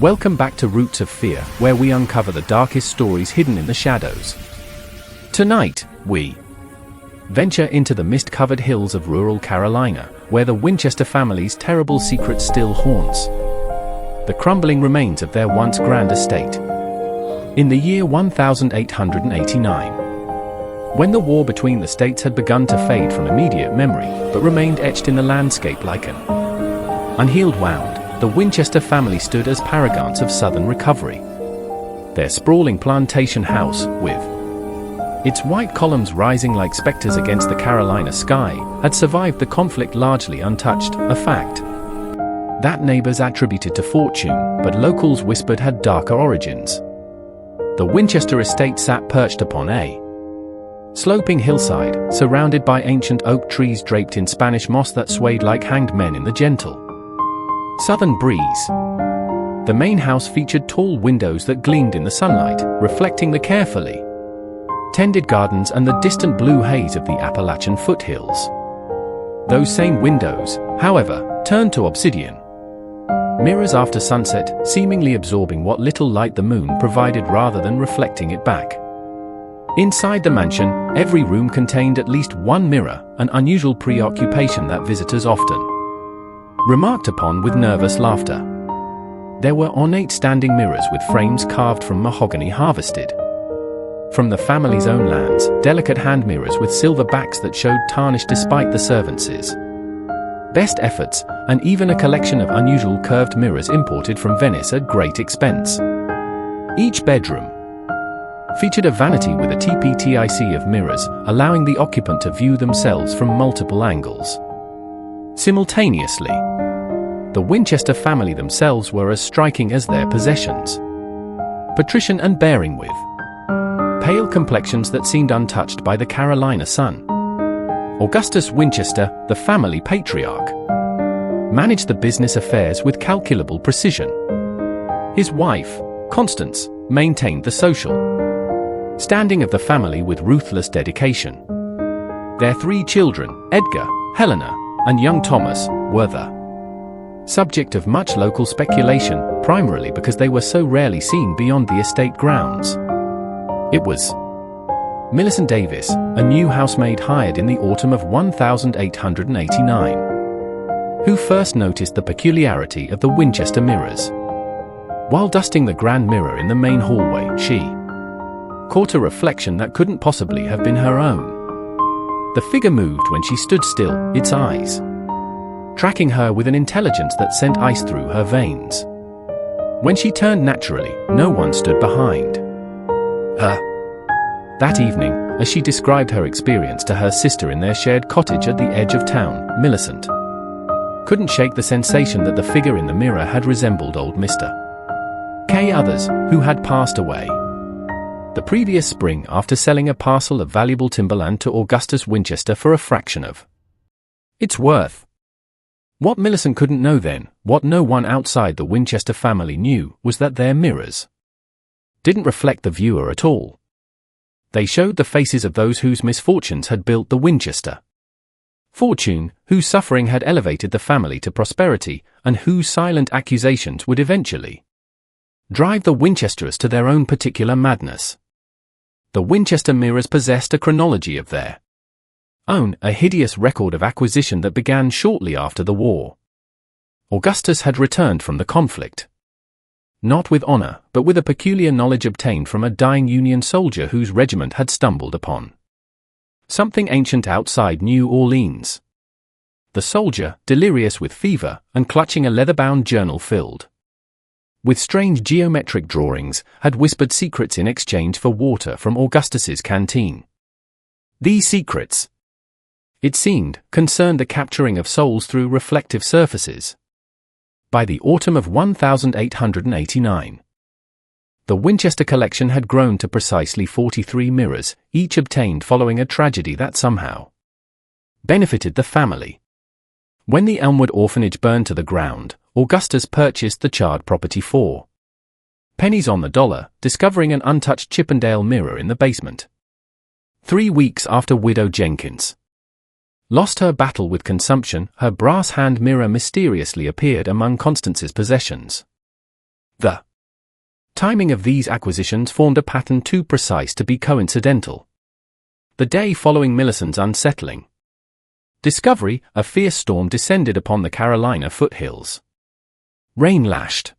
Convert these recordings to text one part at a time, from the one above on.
Welcome back to Roots of Fear, where we uncover the darkest stories hidden in the shadows. Tonight, we venture into the mist-covered hills of rural Carolina, where the Winchester family's terrible secret still haunts the crumbling remains of their once grand estate. In the year 1889, when the war between the states had begun to fade from immediate memory, but remained etched in the landscape like an unhealed wound, the Winchester family stood as paragons of Southern recovery. Their sprawling plantation house, with its white columns rising like specters against the Carolina sky, had survived the conflict largely untouched, a fact that neighbors attributed to fortune, but locals whispered had darker origins. The Winchester estate sat perched upon a sloping hillside, surrounded by ancient oak trees draped in Spanish moss that swayed like hanged men in the gentle southern breeze. The main house featured tall windows that gleamed in the sunlight, reflecting the carefully tended gardens and the distant blue haze of the Appalachian foothills. Those same windows, however, turned to obsidian mirrors after sunset, seemingly absorbing what little light the moon provided rather than reflecting it back. Inside the mansion, every room contained at least one mirror, an unusual preoccupation that visitors often remarked upon with nervous laughter. There were ornate standing mirrors with frames carved from mahogany harvested from the family's own lands, delicate hand mirrors with silver backs that showed tarnish despite the servants' best efforts, and even a collection of unusual curved mirrors imported from Venice at great expense. Each bedroom featured a vanity with a TPTIC of mirrors, allowing the occupant to view themselves from multiple angles. Simultaneously, the Winchester family themselves were as striking as their possessions. Patrician and bearing with pale complexions that seemed untouched by the Carolina sun. Augustus Winchester, the family patriarch, managed the business affairs with calculable precision. His wife, Constance, maintained the social standing of the family with ruthless dedication. Their three children, Edgar, Helena, and young Thomas, were the subject of much local speculation, primarily because they were so rarely seen beyond the estate grounds. It was Millicent Davis, a new housemaid hired in the autumn of 1889, who first noticed the peculiarity of the Winchester mirrors. While dusting the grand mirror in the main hallway, she caught a reflection that couldn't possibly have been her own. The figure moved when she stood still, its eyes tracking her with an intelligence that sent ice through her veins. When she turned naturally, no one stood behind her. That evening, as she described her experience to her sister in their shared cottage at the edge of town, Millicent couldn't shake the sensation that the figure in the mirror had resembled old Mr. K. Others, who had passed away the previous spring after selling a parcel of valuable timberland to Augustus Winchester for a fraction of its worth. What Millicent couldn't know then, what no one outside the Winchester family knew, was that their mirrors didn't reflect the viewer at all. They showed the faces of those whose misfortunes had built the Winchester fortune, whose suffering had elevated the family to prosperity, and whose silent accusations would eventually drive the Winchesters to their own particular madness. The Winchester mirrors possessed a chronology of their own, a hideous record of acquisition that began shortly after the war. Augustus had returned from the conflict, not with honor, but with a peculiar knowledge obtained from a dying Union soldier whose regiment had stumbled upon something ancient outside New Orleans. The soldier, delirious with fever, and clutching a leather-bound journal filled with strange geometric drawings, had whispered secrets in exchange for water from Augustus's canteen. These secrets, it seemed, concerned the capturing of souls through reflective surfaces. By the autumn of 1889, the Winchester collection had grown to precisely 43 mirrors, each obtained following a tragedy that somehow benefited the family. When the Elmwood orphanage burned to the ground, Augustus purchased the charred property for pennies on the dollar, discovering an untouched Chippendale mirror in the basement. 3 weeks after Widow Jenkins lost her battle with consumption, her brass hand mirror mysteriously appeared among Constance's possessions. The timing of these acquisitions formed a pattern too precise to be coincidental. The day following Millicent's unsettling discovery, a fierce storm descended upon the Carolina foothills. Rain lashed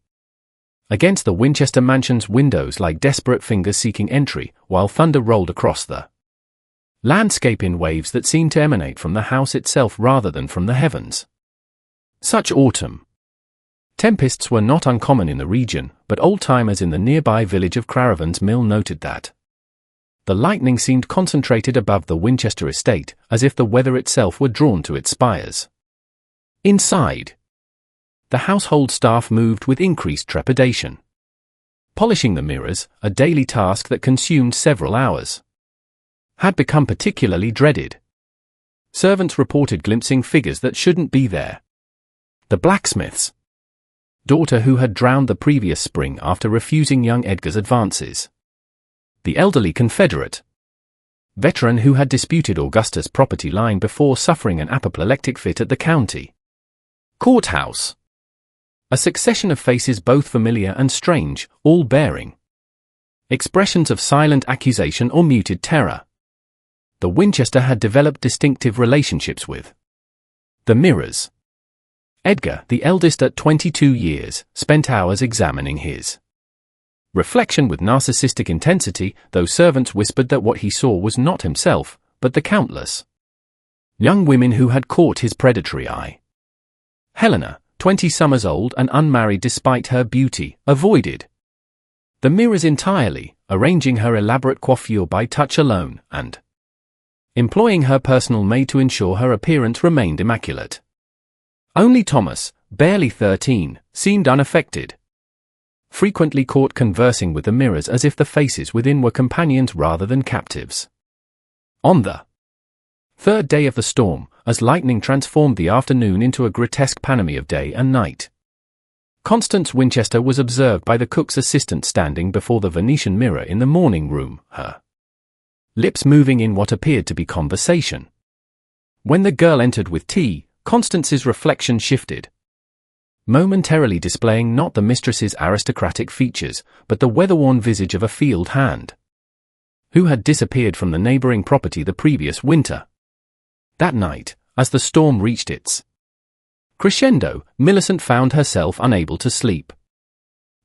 against the Winchester mansion's windows like desperate fingers seeking entry, while thunder rolled across the landscape in waves that seemed to emanate from the house itself rather than from the heavens. Such autumn tempests were not uncommon in the region, but old-timers in the nearby village of Craravans Mill noted that the lightning seemed concentrated above the Winchester estate, as if the weather itself were drawn to its spires. Inside, the household staff moved with increased trepidation. Polishing the mirrors, a daily task that consumed several hours, had become particularly dreaded. Servants reported glimpsing figures that shouldn't be there. The blacksmith's daughter who had drowned the previous spring after refusing young Edgar's advances. The elderly Confederate veteran who had disputed Augusta's property line before suffering an apoplectic fit at the county courthouse. A succession of faces both familiar and strange, all bearing expressions of silent accusation or muted terror. The Winchester had developed distinctive relationships with the mirrors. Edgar, the eldest at 22 years, spent hours examining his reflection with narcissistic intensity, though servants whispered that what he saw was not himself, but the countless young women who had caught his predatory eye. Helena, 20 summers old and unmarried despite her beauty, avoided the mirrors entirely, arranging her elaborate coiffure by touch alone, and employing her personal maid to ensure her appearance remained immaculate. Only Thomas, barely 13, seemed unaffected, frequently caught conversing with the mirrors as if the faces within were companions rather than captives. On the third day of the storm, as lightning transformed the afternoon into a grotesque panoply of day and night, Constance Winchester was observed by the cook's assistant standing before the Venetian mirror in the morning room, her lips moving in what appeared to be conversation. When the girl entered with tea, Constance's reflection shifted, momentarily displaying not the mistress's aristocratic features, but the weather-worn visage of a field hand who had disappeared from the neighboring property the previous winter. That night, as the storm reached its crescendo, Millicent found herself unable to sleep.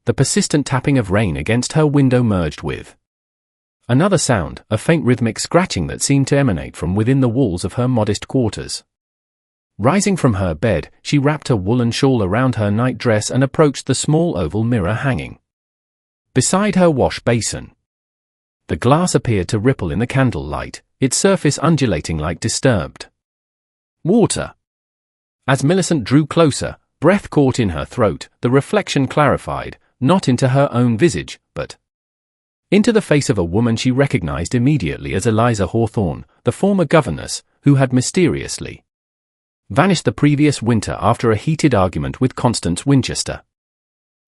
The persistent tapping of rain against her window merged with another sound, a faint rhythmic scratching that seemed to emanate from within the walls of her modest quarters. Rising from her bed, she wrapped a woolen shawl around her nightdress and approached the small oval mirror hanging beside her wash basin. The glass appeared to ripple in the candlelight, its surface undulating like disturbed water. As Millicent drew closer, breath caught in her throat, the reflection clarified, not into her own visage, but into the face of a woman she recognized immediately as Eliza Hawthorne, the former governess, who had mysteriously vanished the previous winter after a heated argument with Constance Winchester.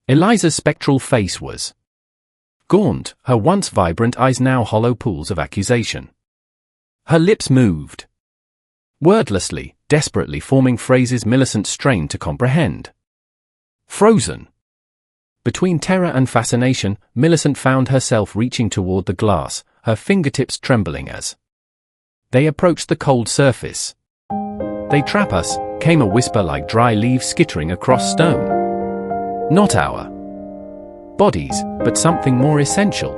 Eliza's spectral face was gaunt, her once vibrant eyes now hollow pools of accusation. Her lips moved wordlessly, desperately forming phrases Millicent strained to comprehend. Frozen between terror and fascination, Millicent found herself reaching toward the glass, her fingertips trembling as they approached the cold surface. "They trap us," came a whisper like dry leaves skittering across stone. Not our bodies, but something more essential.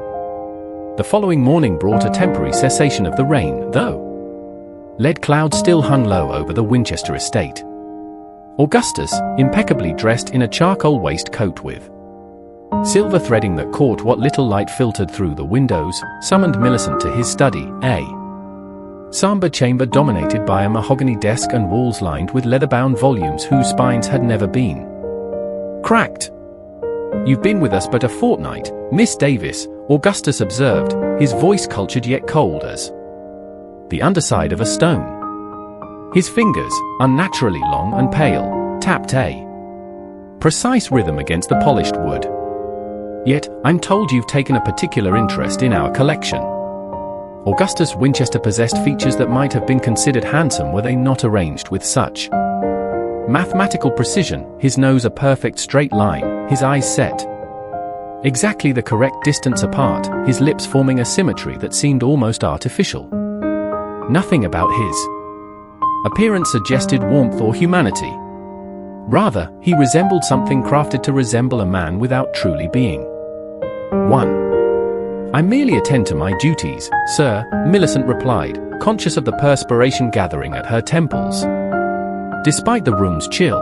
The following morning brought a temporary cessation of the rain, though lead clouds still hung low over the Winchester estate. Augustus, impeccably dressed in a charcoal waistcoat with silver threading that caught what little light filtered through the windows, summoned Millicent to his study, a somber chamber dominated by a mahogany desk and walls lined with leather-bound volumes whose spines had never been cracked. "You've been with us but a fortnight, Miss Davis," Augustus observed, his voice cultured yet cold as the underside of a stone. His fingers, unnaturally long and pale, tapped a precise rhythm against the polished wood. "Yet, I'm told you've taken a particular interest in our collection." Augustus Winchester possessed features that might have been considered handsome were they not arranged with such mathematical precision, his nose a perfect straight line, his eyes set Exactly the correct distance apart, his lips forming a symmetry that seemed almost artificial. Nothing about his appearance suggested warmth or humanity. Rather, he resembled something crafted to resemble a man without truly being one. "I merely attend to my duties, sir," Millicent replied, conscious of the perspiration gathering at her temples. Despite the room's chill.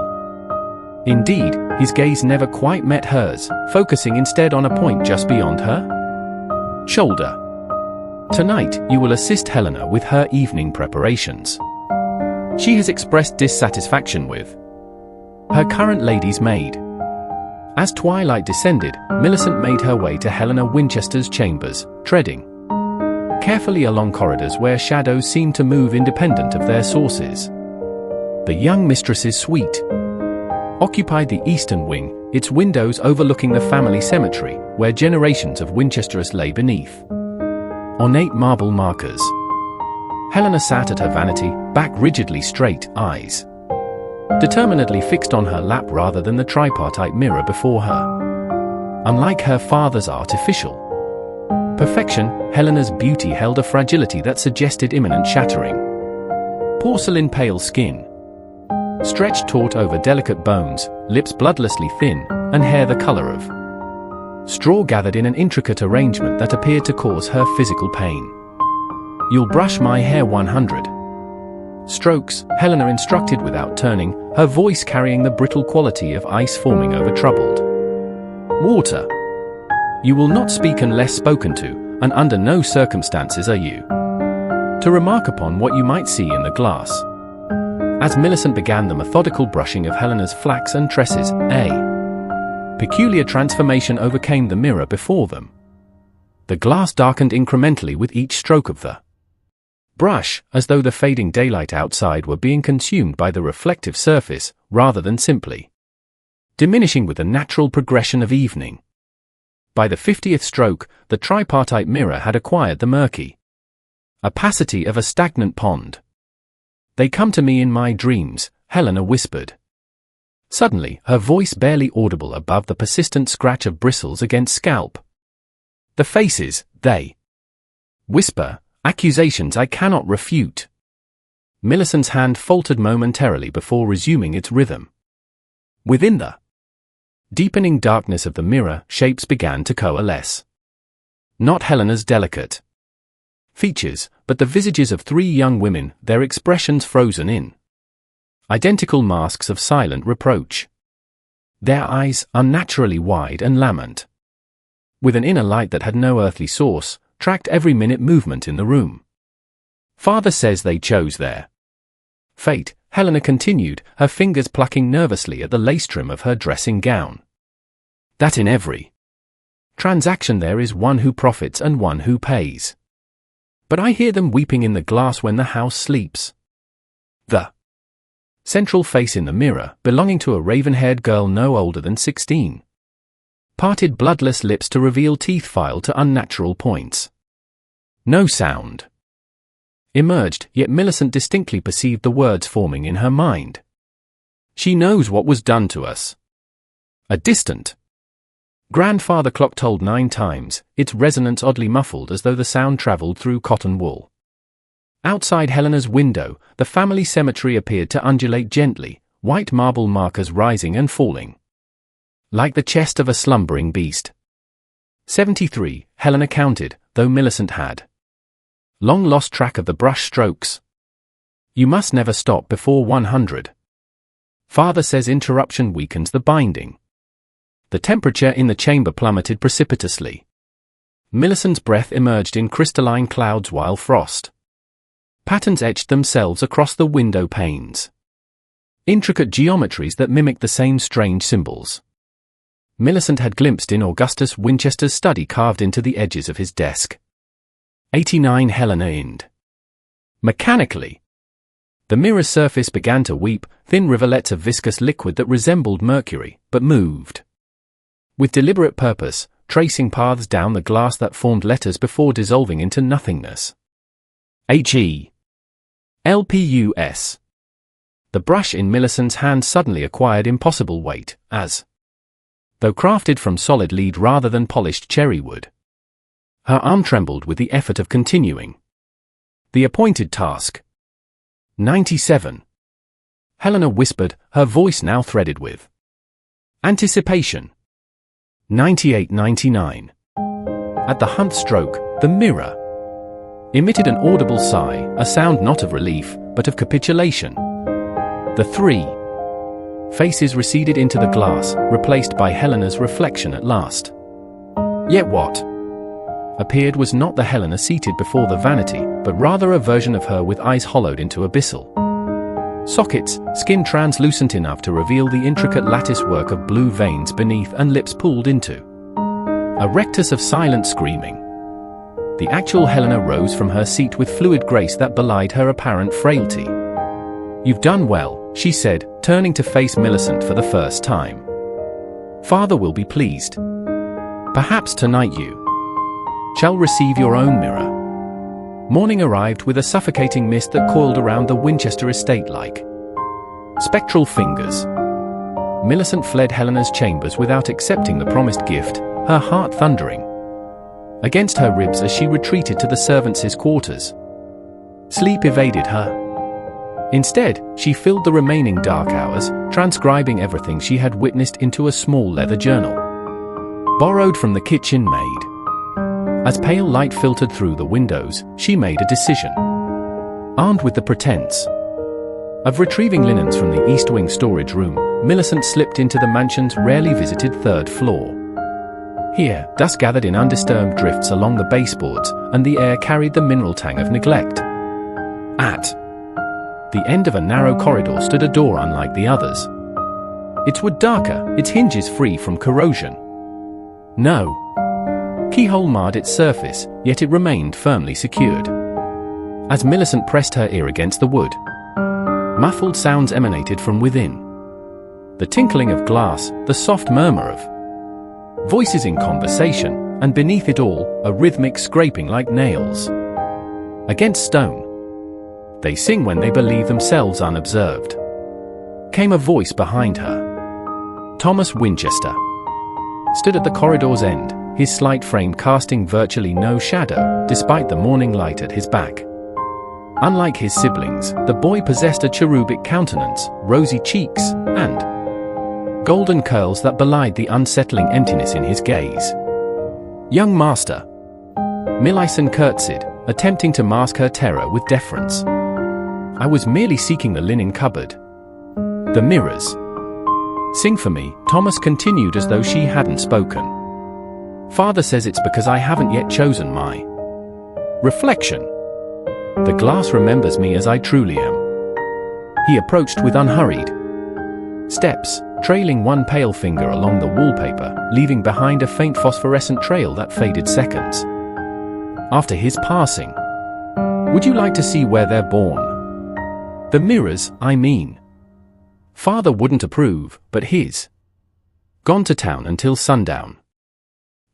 Indeed, his gaze never quite met hers, focusing instead on a point just beyond her shoulder. "Tonight, you will assist Helena with her evening preparations. She has expressed dissatisfaction with her current lady's maid." As twilight descended, Millicent made her way to Helena Winchester's chambers, treading carefully along corridors where shadows seemed to move independent of their sources. The young mistress's suite occupied the eastern wing, its windows overlooking the family cemetery, where generations of Winchesters lay beneath ornate marble markers. Helena sat at her vanity, back rigidly straight, eyes determinedly fixed on her lap rather than the tripartite mirror before her. Unlike her father's artificial perfection, Helena's beauty held a fragility that suggested imminent shattering. Porcelain pale skin, stretched taut over delicate bones, lips bloodlessly thin, and hair the color of straw gathered in an intricate arrangement that appeared to cause her physical pain. "You'll brush my hair 100 strokes," Helena instructed without turning, her voice carrying the brittle quality of ice forming over troubled water. "You will not speak unless spoken to, and under no circumstances are you to remark upon what you might see in the glass." As Millicent began the methodical brushing of Helena's flax and tresses, a peculiar transformation overcame the mirror before them. The glass darkened incrementally with each stroke of the brush, as though the fading daylight outside were being consumed by the reflective surface, rather than simply diminishing with the natural progression of evening. By the 50th stroke, the tripartite mirror had acquired the murky opacity of a stagnant pond. "They come to me in my dreams," Helena whispered. Suddenly, her voice barely audible above the persistent scratch of bristles against scalp. "The faces, they whisper, accusations I cannot refute." Millicent's hand faltered momentarily before resuming its rhythm. Within the deepening darkness of the mirror, shapes began to coalesce. Not Helena's delicate features, but the visages of three young women, their expressions frozen in identical masks of silent reproach. Their eyes, unnaturally wide and lament, with an inner light that had no earthly source, tracked every minute movement in the room. "Father says they chose their fate," Helena continued, her fingers plucking nervously at the lace trim of her dressing gown. "That in every transaction there is one who profits and one who pays. But I hear them weeping in the glass when the house sleeps." The central face in the mirror, belonging to a raven-haired girl no older than 16, parted bloodless lips to reveal teeth filed to unnatural points. No sound emerged, yet Millicent distinctly perceived the words forming in her mind. "She knows what was done to us." A distant grandfather clock tolled 9 times, its resonance oddly muffled as though the sound traveled through cotton wool. Outside Helena's window, the family cemetery appeared to undulate gently, white marble markers rising and falling like the chest of a slumbering beast. 73, Helena counted, though Millicent had long lost track of the brush strokes. "You must never stop before 100. Father says interruption weakens the binding." The temperature in the chamber plummeted precipitously. Millicent's breath emerged in crystalline clouds while frost patterns etched themselves across the window panes. Intricate geometries that mimicked the same strange symbols Millicent had glimpsed in Augustus Winchester's study carved into the edges of his desk. 89 Helena Ind. Mechanically, the mirror's surface began to weep, thin rivulets of viscous liquid that resembled mercury, but moved with deliberate purpose, tracing paths down the glass that formed letters before dissolving into nothingness. H-E-L-P-U-S. The brush in Millicent's hand suddenly acquired impossible weight, as though crafted from solid lead rather than polished cherry wood. Her arm trembled with the effort of continuing the appointed task. 97. Helena whispered, her voice now threaded with anticipation. 98-99. At the 100th stroke, the mirror emitted an audible sigh, a sound not of relief, but of capitulation. The 3 faces receded into the glass, replaced by Helena's reflection at last. Yet what appeared was not the Helena seated before the vanity, but rather a version of her with eyes hollowed into abyssal sockets, skin translucent enough to reveal the intricate lattice work of blue veins beneath and lips pulled into a rectus of silent screaming. The actual Helena rose from her seat with fluid grace that belied her apparent frailty. "You've done well," she said, turning to face Millicent for the first time. "Father will be pleased. Perhaps tonight you shall receive your own mirror." Morning arrived with a suffocating mist that coiled around the Winchester estate like spectral fingers. Millicent fled Helena's chambers without accepting the promised gift, her heart thundering against her ribs as she retreated to the servants' quarters. Sleep evaded her. Instead, she filled the remaining dark hours, transcribing everything she had witnessed into a small leather journal, borrowed from the kitchen maid. As pale light filtered through the windows, she made a decision. Armed with the pretense of retrieving linens from the East Wing storage room, Millicent slipped into the mansion's rarely visited 3rd floor. Here, dust gathered in undisturbed drifts along the baseboards, and the air carried the mineral tang of neglect. At the end of a narrow corridor stood a door unlike the others. Its wood darker, its hinges free from corrosion. No keyhole marred its surface, yet it remained firmly secured. As Millicent pressed her ear against the wood, muffled sounds emanated from within. The tinkling of glass, the soft murmur of voices in conversation, and beneath it all, a rhythmic scraping like nails against stone. "They sing when they believe themselves unobserved," came a voice behind her. Thomas Winchester stood at the corridor's end, his slight frame casting virtually no shadow, despite the morning light at his back. Unlike his siblings, the boy possessed a cherubic countenance, rosy cheeks, and golden curls that belied the unsettling emptiness in his gaze. "Young master," Millicent curtsied, attempting to mask her terror with deference. "I was merely seeking the linen cupboard. The mirrors." "Sing for me," Thomas continued as though she hadn't spoken. "Father says it's because I haven't yet chosen my reflection. The glass remembers me as I truly am." He approached with unhurried steps, trailing one pale finger along the wallpaper, leaving behind a faint phosphorescent trail that faded seconds after his passing. "Would you like to see where they're born? The mirrors, I mean. Father wouldn't approve, but his gone to town until sundown."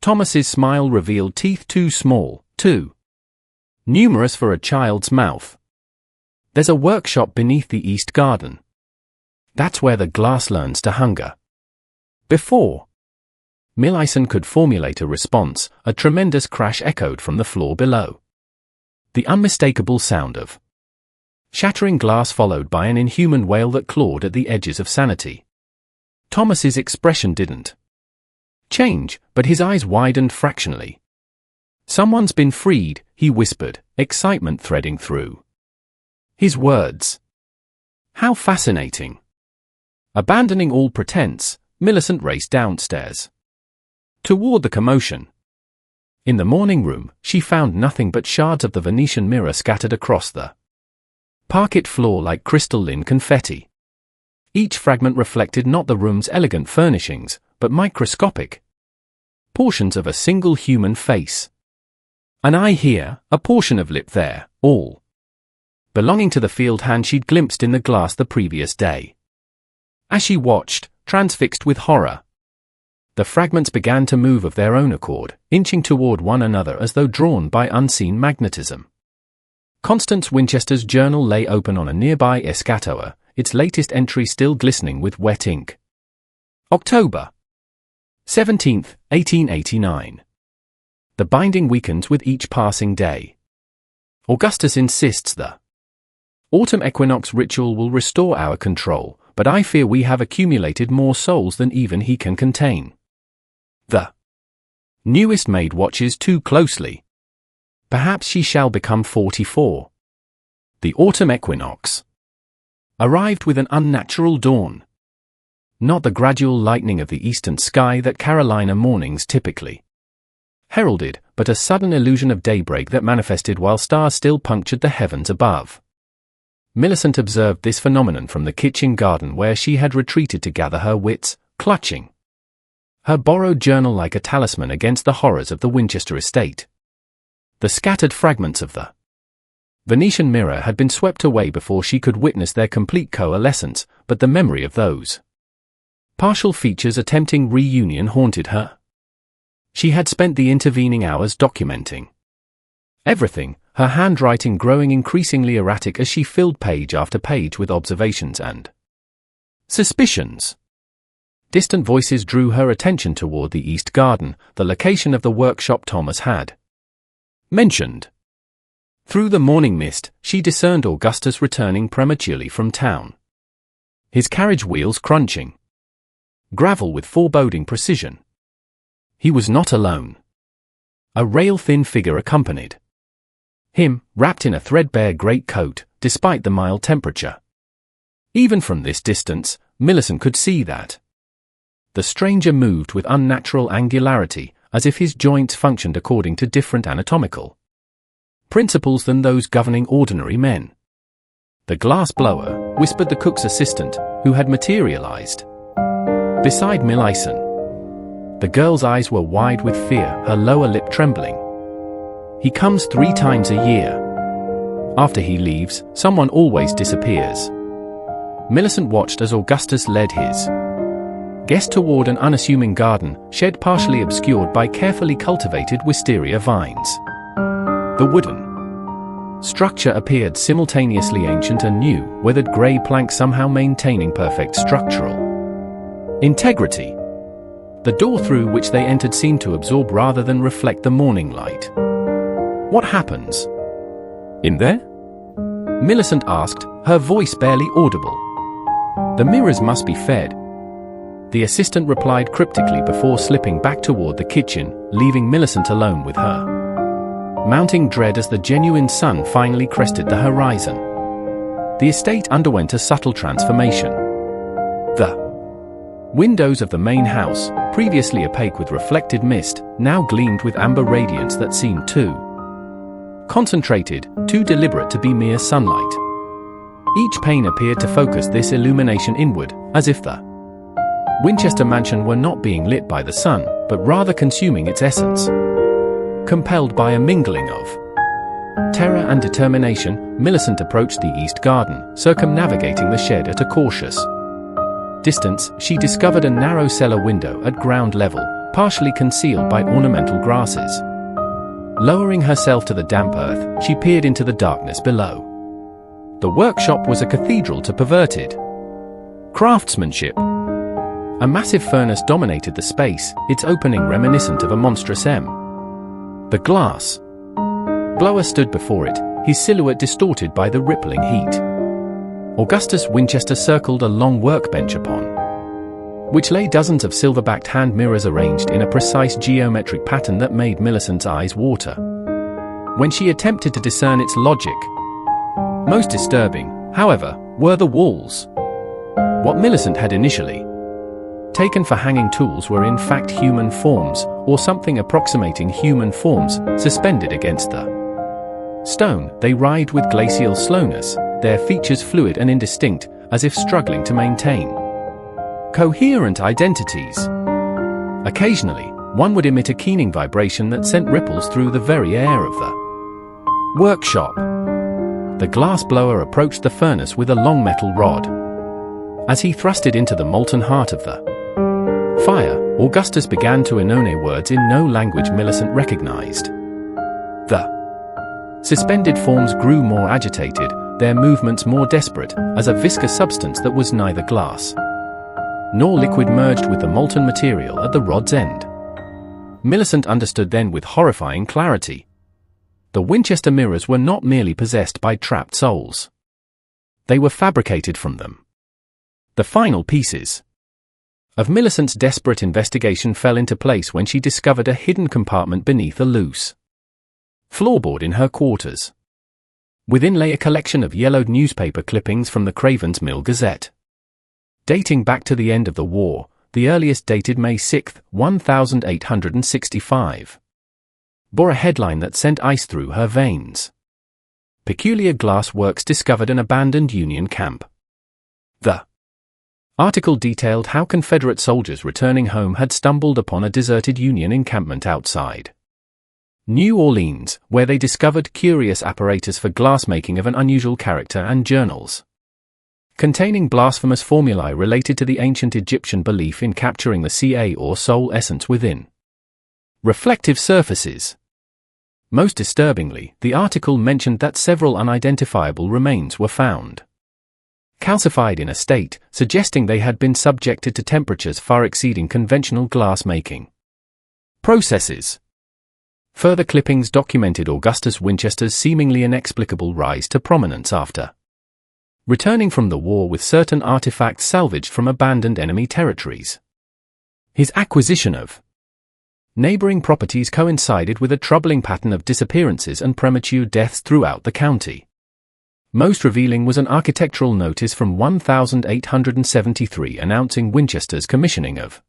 Thomas's smile revealed teeth too small, too numerous for a child's mouth. "There's a workshop beneath the east garden. That's where the glass learns to hunger." Before Millicent could formulate a response, a tremendous crash echoed from the floor below. The unmistakable sound of shattering glass followed by an inhuman wail that clawed at the edges of sanity. Thomas's expression didn't change, but his eyes widened fractionally. "Someone's been freed," he whispered, excitement threading through his words. "How fascinating." Abandoning all pretense, Millicent raced downstairs toward the commotion. In the morning room, she found nothing but shards of the Venetian mirror scattered across the parquet floor like crystalline confetti. Each fragment reflected not the room's elegant furnishings, but microscopic portions of a single human face. An eye here, a portion of lip there, all belonging to the field hand she'd glimpsed in the glass the previous day. As she watched, transfixed with horror, the fragments began to move of their own accord, inching toward one another as though drawn by unseen magnetism. Constance Winchester's journal lay open on a nearby escatoire, its latest entry still glistening with wet ink. October 17th, 1889. The binding weakens with each passing day. Augustus insists the autumn equinox ritual will restore our control, but I fear we have accumulated more souls than even he can contain. The newest maid watches too closely. Perhaps she shall become 44. The autumn equinox arrived with an unnatural dawn. Not the gradual lightening of the eastern sky that Carolina mornings typically heralded, but a sudden illusion of daybreak that manifested while stars still punctured the heavens above. Millicent observed this phenomenon from the kitchen garden where she had retreated to gather her wits, clutching her borrowed journal like a talisman against the horrors of the Winchester estate. The scattered fragments of the Venetian mirror had been swept away before she could witness their complete coalescence, but the memory of those partial features attempting reunion haunted her. She had spent the intervening hours documenting everything, her handwriting growing increasingly erratic as she filled page after page with observations and suspicions. Distant voices drew her attention toward the east garden, the location of the workshop Thomas had mentioned. Through the morning mist, she discerned Augustus returning prematurely from town, his carriage wheels crunching gravel with foreboding precision. He was not alone. A rail-thin figure accompanied him, wrapped in a threadbare greatcoat, despite the mild temperature. Even from this distance, Millicent could see that the stranger moved with unnatural angularity, as if his joints functioned according to different anatomical principles than those governing ordinary men. The glass blower, whispered the cook's assistant, who had materialized beside Millicent. The girl's eyes were wide with fear, her lower lip trembling. He comes 3 times a year. After he leaves, someone always disappears. Millicent watched as Augustus led his guest toward an unassuming garden, shed partially obscured by carefully cultivated wisteria vines. The wooden structure appeared simultaneously ancient and new, weathered grey plank somehow maintaining perfect structural integrity. The door through which they entered seemed to absorb rather than reflect the morning light. "What happens in there?" Millicent asked, her voice barely audible. "The mirrors must be fed," the assistant replied cryptically before slipping back toward the kitchen, leaving Millicent alone with her mounting dread as the genuine sun finally crested the horizon. The estate underwent a subtle transformation. The windows of the main house, previously opaque with reflected mist, now gleamed with amber radiance that seemed too concentrated, too deliberate to be mere sunlight. Each pane appeared to focus this illumination inward, as if the Winchester mansion were not being lit by the sun, but rather consuming its essence. Compelled by a mingling of terror and determination, Millicent approached the east garden, circumnavigating the shed at a cautious distance. She discovered a narrow cellar window at ground level, partially concealed by ornamental grasses. Lowering herself to the damp earth, she peered into the darkness below. The workshop was a cathedral to perverted craftsmanship. A massive furnace dominated the space, its opening reminiscent of a monstrous M. The glass blower stood before it, his silhouette distorted by the rippling heat. Augustus Winchester circled a long workbench upon which lay dozens of silver-backed hand mirrors arranged in a precise geometric pattern that made Millicent's eyes water when she attempted to discern its logic. Most disturbing, however, were the walls. What Millicent had initially taken for hanging tools were in fact human forms, or something approximating human forms, suspended against the stone. They writhed with glacial slowness, their features fluid and indistinct, as if struggling to maintain coherent identities. Occasionally, one would emit a keening vibration that sent ripples through the very air of the workshop. The glass blower approached the furnace with a long metal rod. As he thrust it into the molten heart of the fire, Augustus began to inone words in no language Millicent recognized. The suspended forms grew more agitated, their movements more desperate, as a viscous substance that was neither glass nor liquid merged with the molten material at the rod's end. Millicent understood then with horrifying clarity. The Winchester mirrors were not merely possessed by trapped souls. They were fabricated from them. The final pieces of Millicent's desperate investigation fell into place when she discovered a hidden compartment beneath a loose floorboard in her quarters. Within lay a collection of yellowed newspaper clippings from the Craven's Mill Gazette. Dating back to the end of the war, the earliest dated May 6, 1865. Bore a headline that sent ice through her veins. Peculiar glass works discovered an abandoned Union camp. The article detailed how Confederate soldiers returning home had stumbled upon a deserted Union encampment outside New Orleans, where they discovered curious apparatus for glassmaking of an unusual character and journals containing blasphemous formulae related to the ancient Egyptian belief in capturing the Ca or soul essence within reflective surfaces. Most disturbingly, the article mentioned that several unidentifiable remains were found calcified in a state, suggesting they had been subjected to temperatures far exceeding conventional glass making processes. Further clippings documented Augustus Winchester's seemingly inexplicable rise to prominence after returning from the war with certain artifacts salvaged from abandoned enemy territories. His acquisition of neighboring properties coincided with a troubling pattern of disappearances and premature deaths throughout the county. Most revealing was an architectural notice from 1873 announcing Winchester's commissioning of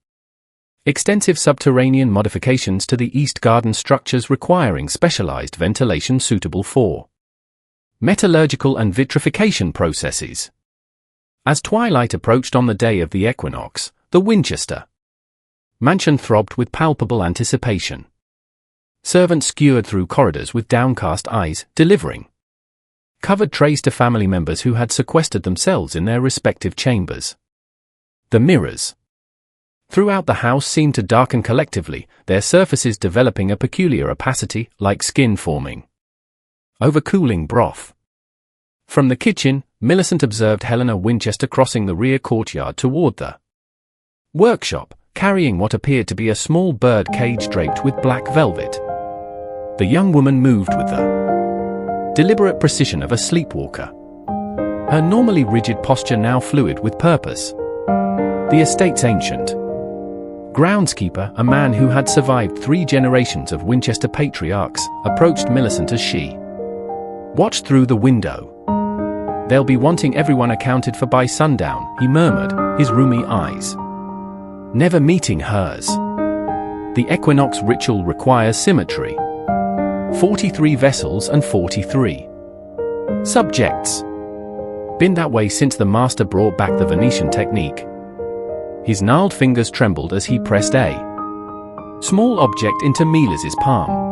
extensive subterranean modifications to the east garden structures requiring specialized ventilation suitable for metallurgical and vitrification processes. As twilight approached on the day of the equinox, the Winchester mansion throbbed with palpable anticipation. Servants skewered through corridors with downcast eyes, delivering covered trays to family members who had sequestered themselves in their respective chambers. The mirrors throughout the house seemed to darken collectively, their surfaces developing a peculiar opacity, like skin forming over cooling broth. From the kitchen, Millicent observed Helena Winchester crossing the rear courtyard toward the workshop, carrying what appeared to be a small bird cage draped with black velvet. The young woman moved with the deliberate precision of a sleepwalker, her normally rigid posture now fluid with purpose. The estate's ancient groundskeeper, a man who had survived 3 generations of Winchester patriarchs, approached Millicent as she watched through the window. "They'll be wanting everyone accounted for by sundown," he murmured, his rheumy eyes never meeting hers. "The equinox ritual requires symmetry. 43 vessels and 43 subjects. Been that way since the master brought back the Venetian technique." His gnarled fingers trembled as he pressed a small object into Miles's palm.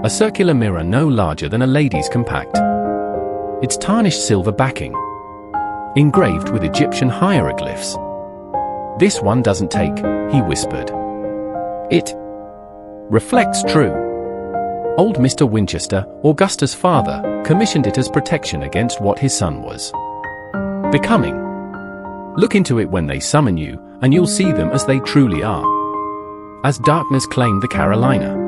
A circular mirror no larger than a lady's compact. Its tarnished silver backing engraved with Egyptian hieroglyphs. "This one doesn't take," he whispered. "It reflects true." Old Mr. Winchester, Augusta's father, commissioned it as protection against what his son was becoming. "Look into it when they summon you, and you'll see them as they truly are." As darkness claimed the Carolina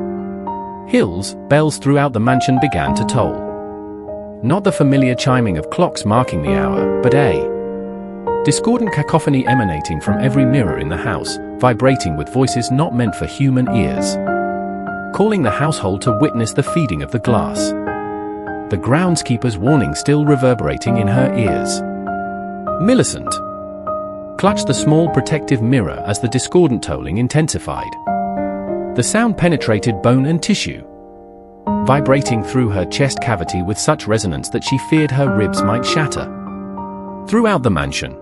hills, bells throughout the mansion began to toll. Not the familiar chiming of clocks marking the hour, but a discordant cacophony emanating from every mirror in the house, vibrating with voices not meant for human ears, calling the household to witness the feeding of the glass. The groundskeeper's warning still reverberating in her ears. Millicent clutched the small protective mirror as the discordant tolling intensified. The sound penetrated bone and tissue, vibrating through her chest cavity with such resonance that she feared her ribs might shatter. Throughout the mansion,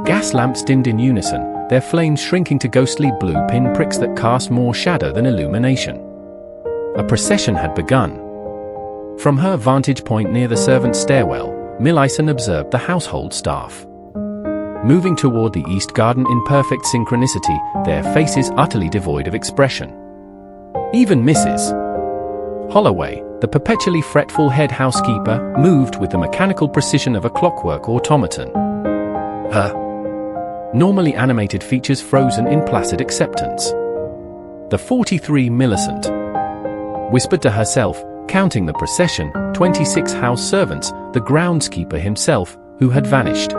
gas lamps dimmed in unison, their flames shrinking to ghostly blue pinpricks that cast more shadow than illumination. A procession had begun. From her vantage point near the servants' stairwell, Millicent observed the household staff moving toward the east garden in perfect synchronicity, their faces utterly devoid of expression. Even Mrs. Holloway, the perpetually fretful head housekeeper, moved with the mechanical precision of a clockwork automaton. Her normally animated features frozen in placid acceptance. The 43 Millicent whispered to herself, counting the procession, 26 house servants, the groundskeeper himself, who had vanished.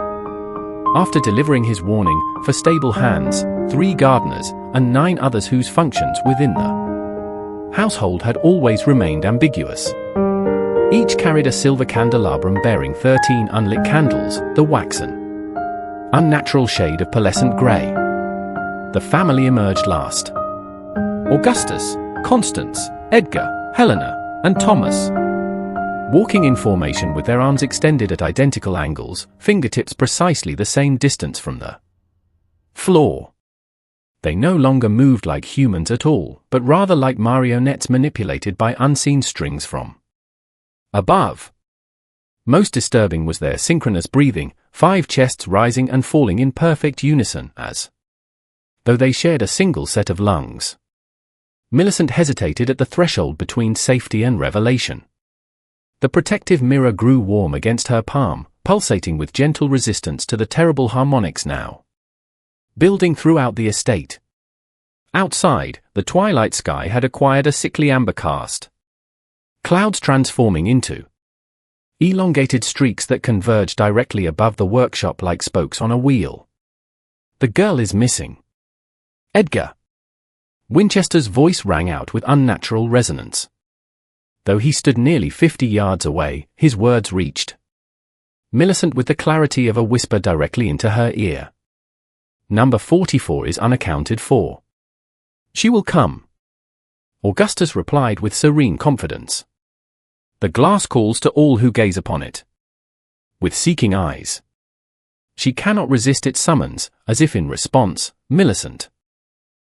After delivering his warning, for stable hands, 3 gardeners, and 9 others whose functions within the household had always remained ambiguous. Each carried a silver candelabrum bearing 13 unlit candles, the waxen unnatural shade of pearlescent grey. The family emerged last. Augustus, Constance, Edgar, Helena, and Thomas, walking in formation with their arms extended at identical angles, fingertips precisely the same distance from the floor. They no longer moved like humans at all, but rather like marionettes manipulated by unseen strings from above. Most disturbing was their synchronous breathing, 5 chests rising and falling in perfect unison, as though they shared a single set of lungs. Millicent hesitated at the threshold between safety and revelation. The protective mirror grew warm against her palm, pulsating with gentle resistance to the terrible harmonics now building throughout the estate. Outside, the twilight sky had acquired a sickly amber cast. Clouds transforming into elongated streaks that converge directly above the workshop like spokes on a wheel. The girl is missing. Edgar. Winchester's voice rang out with unnatural resonance. Though he stood nearly 50 yards away, his words reached Millicent with the clarity of a whisper directly into her ear. Number 44 is unaccounted for. She will come. Augustus replied with serene confidence. The glass calls to all who gaze upon it with seeking eyes. She cannot resist its summons, as if in response, Millicent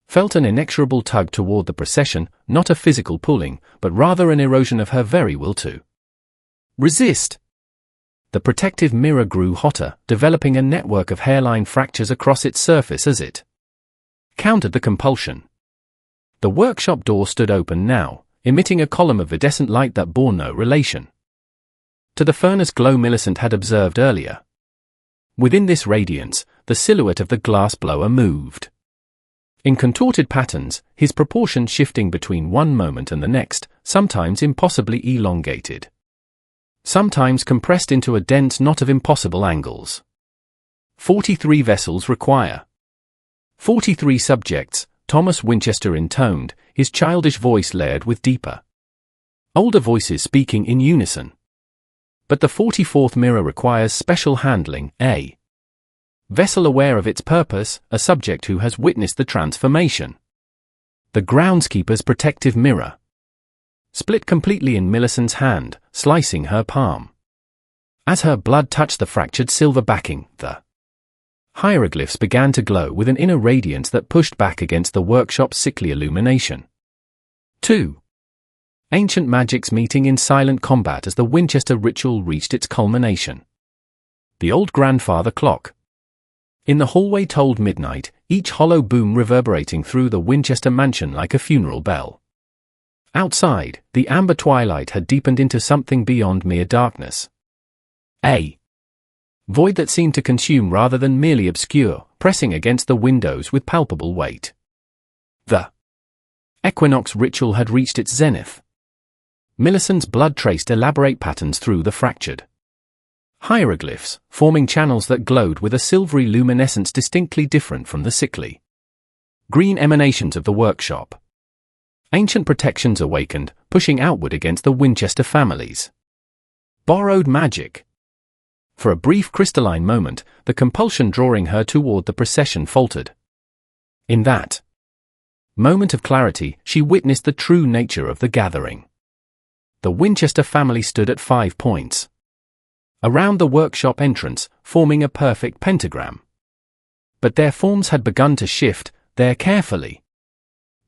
felt an inexorable tug toward the procession, not a physical pulling, but rather an erosion of her very will to resist. The protective mirror grew hotter, developing a network of hairline fractures across its surface as it countered the compulsion. The workshop door stood open now, emitting a column of iridescent light that bore no relation to the furnace glow Millicent had observed earlier. Within this radiance, the silhouette of the glass blower moved in contorted patterns, his proportions shifting between one moment and the next, sometimes impossibly elongated, sometimes compressed into a dense knot of impossible angles. 43 vessels require 43 subjects, Thomas Winchester intoned, his childish voice layered with deeper, older voices speaking in unison. But the 44th mirror requires special handling, a vessel aware of its purpose, a subject who has witnessed the transformation. The groundskeeper's protective mirror split completely in Millicent's hand, slicing her palm. As her blood touched the fractured silver backing, the hieroglyphs began to glow with an inner radiance that pushed back against the workshop's sickly illumination. 2. Ancient magics meeting in silent combat as the Winchester ritual reached its culmination. The old grandfather clock in the hallway tolled midnight, each hollow boom reverberating through the Winchester mansion like a funeral bell. Outside, the amber twilight had deepened into something beyond mere darkness. A void that seemed to consume rather than merely obscure, pressing against the windows with palpable weight. The equinox ritual had reached its zenith. Millicent's blood traced elaborate patterns through the fractured hieroglyphs, forming channels that glowed with a silvery luminescence distinctly different from the sickly green emanations of the workshop. Ancient protections awakened, pushing outward against the Winchester family's borrowed magic. For a brief crystalline moment, the compulsion drawing her toward the procession faltered. In that moment of clarity, she witnessed the true nature of the gathering. The Winchester family stood at 5 points around the workshop entrance, forming a perfect pentagram. But their forms had begun to shift, their carefully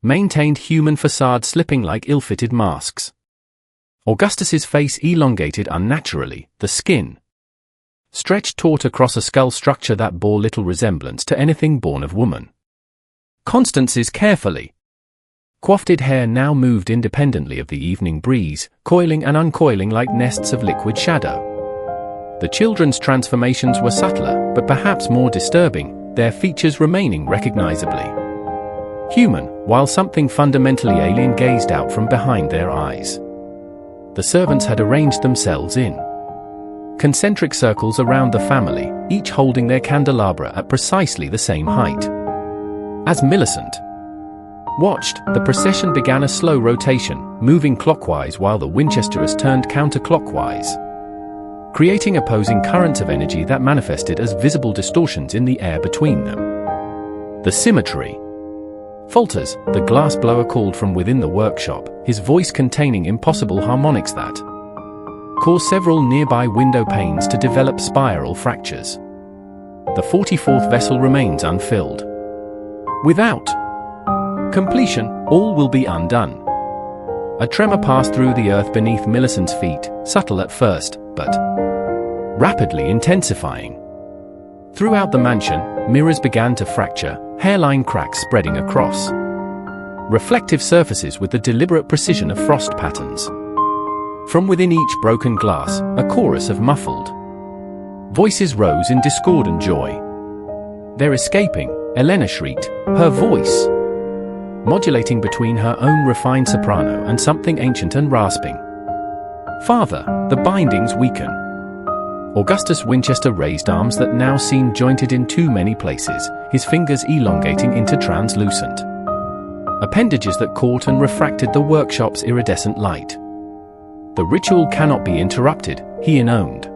maintained human facade slipping like ill-fitted masks. Augustus's face elongated unnaturally, the skin stretched taut across a skull structure that bore little resemblance to anything born of woman. Constance's carefully coiffed hair now moved independently of the evening breeze, coiling and uncoiling like nests of liquid shadow. The children's transformations were subtler, but perhaps more disturbing, their features remaining recognizably human, while something fundamentally alien gazed out from behind their eyes. The servants had arranged themselves in concentric circles around the family, each holding their candelabra at precisely the same height. As Millicent watched, the procession began a slow rotation, moving clockwise while the Winchesters turned counterclockwise, creating opposing currents of energy that manifested as visible distortions in the air between them. The symmetry falters, the glass blower called from within the workshop, his voice containing impossible harmonics that caused several nearby window panes to develop spiral fractures. The 44th vessel remains unfilled. Without completion, all will be undone. A tremor passed through the earth beneath Millicent's feet, subtle at first, but rapidly intensifying. Throughout the mansion, mirrors began to fracture, hairline cracks spreading across reflective surfaces with the deliberate precision of frost patterns. From within each broken glass, a chorus of muffled voices rose in discord and joy. "They're escaping," Elena shrieked, her voice modulating between her own refined soprano and something ancient and rasping. "Father, the bindings weaken." Augustus Winchester raised arms that now seemed jointed in too many places, his fingers elongating into translucent appendages that caught and refracted the workshop's iridescent light. "The ritual cannot be interrupted," he intoned.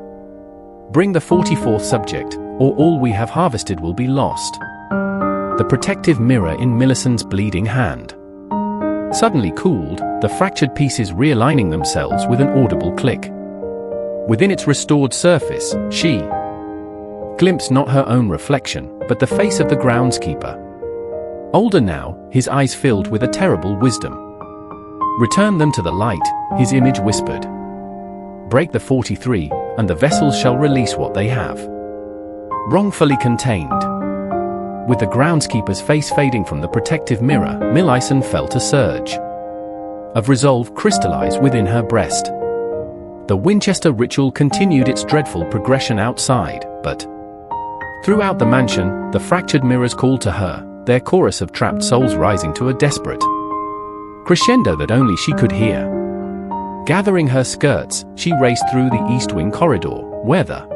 "Bring the 44th subject, or all we have harvested will be lost." The protective mirror in Millicent's bleeding hand suddenly cooled, the fractured pieces realigning themselves with an audible click. Within its restored surface, she glimpsed not her own reflection, but the face of the groundskeeper. Older now, his eyes filled with a terrible wisdom. "Return them to the light," his image whispered. "Break the 43, and the vessels shall release what they have wrongfully contained." With the groundskeeper's face fading from the protective mirror, Millicent felt a surge of resolve crystallize within her breast. The Winchester ritual continued its dreadful progression outside, but throughout the mansion, the fractured mirrors called to her, their chorus of trapped souls rising to a desperate crescendo that only she could hear. Gathering her skirts, she raced through the East Wing corridor, where the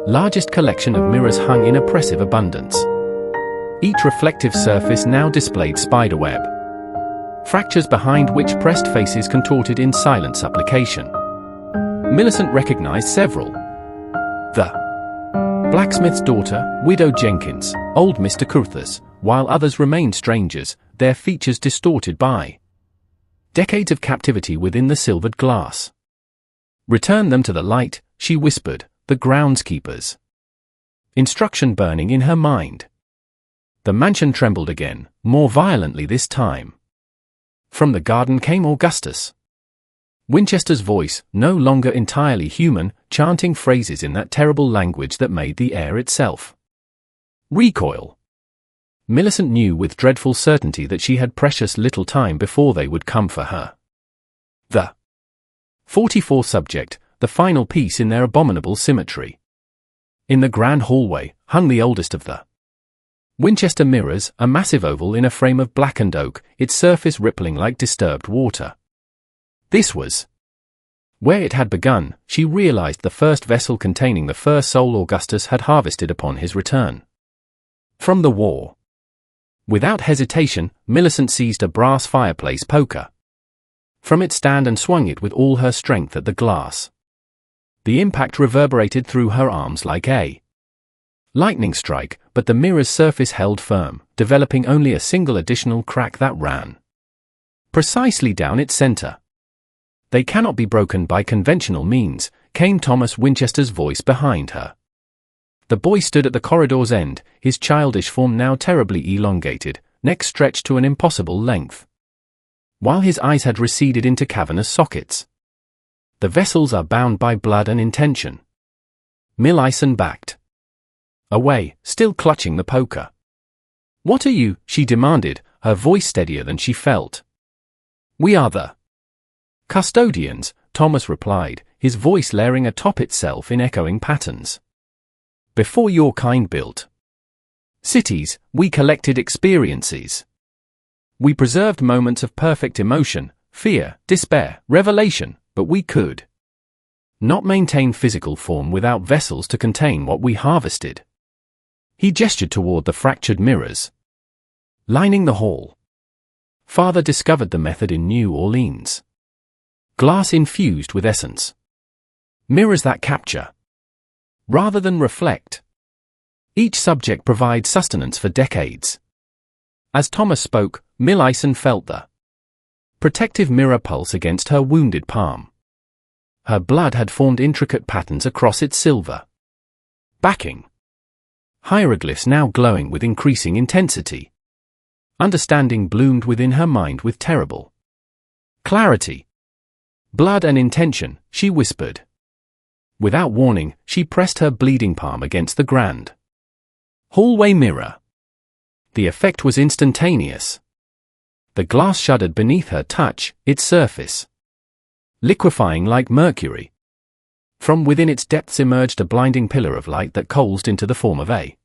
largest collection of mirrors hung in oppressive abundance. Each reflective surface now displayed spiderweb fractures behind which pressed faces contorted in silent supplication. Millicent recognized several. The blacksmith's daughter, Widow Jenkins, old Mr. Curthus, while others remained strangers, their features distorted by decades of captivity within the silvered glass. "Return them to the light," she whispered, the groundskeepers' instruction burning in her mind. The mansion trembled again, more violently this time. From the garden came Augustus Winchester's voice, no longer entirely human, chanting phrases in that terrible language that made the air itself recoil. Millicent knew with dreadful certainty that she had precious little time before they would come for her. The 44th subject, the final piece in their abominable symmetry. In the grand hallway, hung the oldest of the Winchester mirrors, a massive oval in a frame of blackened oak, its surface rippling like disturbed water. This was where it had begun. She realized the first vessel containing the first soul Augustus had harvested upon his return from the war. Without hesitation, Millicent seized a brass fireplace poker from its stand and swung it with all her strength at the glass. The impact reverberated through her arms like a lightning strike, but the mirror's surface held firm, developing only a single additional crack that ran precisely down its center. "They cannot be broken by conventional means," came Thomas Winchester's voice behind her. The boy stood at the corridor's end, his childish form now terribly elongated, neck stretched to an impossible length, while his eyes had receded into cavernous sockets. "The vessels are bound by blood and intention." Millicent backed away, still clutching the poker. "What are you?" she demanded, her voice steadier than she felt. "We are the custodians," Thomas replied, his voice layering atop itself in echoing patterns. "Before your kind built Cities, we collected experiences. We preserved moments of perfect emotion, fear, despair, revelation, but we could not maintain physical form without vessels to contain what we harvested. He gestured toward the fractured mirrors lining the hall. Father discovered the method in New Orleans. Glass infused with essence. Mirrors that capture rather than reflect. Each subject provides sustenance for decades. As Thomas spoke, Millicent felt the protective mirror pulse against her wounded palm. Her blood had formed intricate patterns across its silver backing. Hieroglyphs now glowing with increasing intensity. Understanding bloomed within her mind with terrible clarity. Blood and intention, she whispered. Without warning, she pressed her bleeding palm against the grand hallway mirror. The effect was instantaneous. The glass shuddered beneath her touch, its surface liquefying like mercury. From within its depths emerged a blinding pillar of light that coalesced into the form of a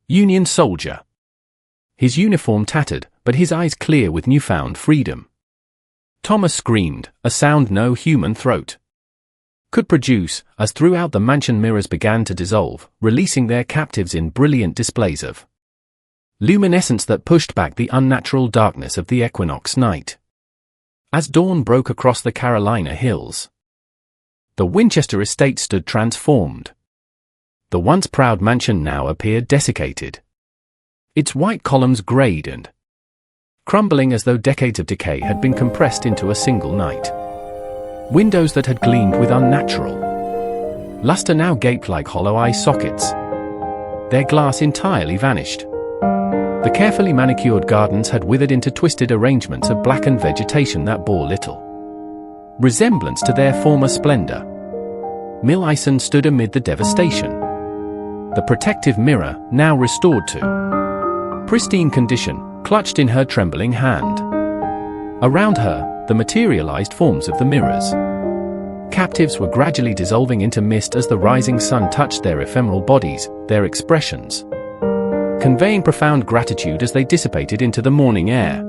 Union soldier. His uniform tattered, but his eyes clear with newfound freedom. Thomas screamed, a sound no human throat could produce, as throughout the mansion mirrors began to dissolve, releasing their captives in brilliant displays of luminescence that pushed back the unnatural darkness of the equinox night. As dawn broke across the Carolina hills, the Winchester estate stood transformed. The once proud mansion now appeared desiccated. Its white columns grayed and crumbling as though decades of decay had been compressed into a single night. Windows that had gleamed with unnatural luster now gaped like hollow eye sockets. Their glass entirely vanished. The carefully manicured gardens had withered into twisted arrangements of blackened vegetation that bore little resemblance to their former splendor. Millicent stood amid the devastation. The protective mirror, now restored to pristine condition, clutched in her trembling hand. Around her, the materialized forms of the mirrors. Captives were gradually dissolving into mist as the rising sun touched their ephemeral bodies, their expressions conveying profound gratitude as they dissipated into the morning air.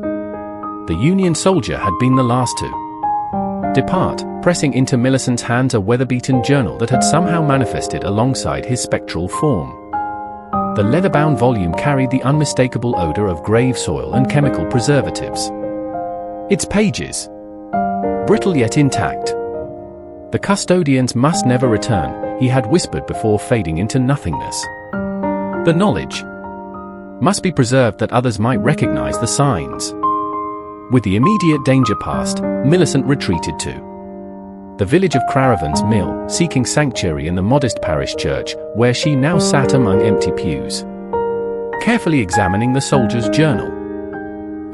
The Union soldier had been the last to depart, pressing into Millicent's hands a weather-beaten journal that had somehow manifested alongside his spectral form. The leather-bound volume carried the unmistakable odor of grave soil and chemical preservatives. Its pages, brittle yet intact. The custodians must never return, he had whispered before fading into nothingness. The knowledge must be preserved that others might recognize the signs. With the immediate danger past, Millicent retreated to the village of Craravans Mill, seeking sanctuary in the modest parish church, where she now sat among empty pews, carefully examining the soldier's journal.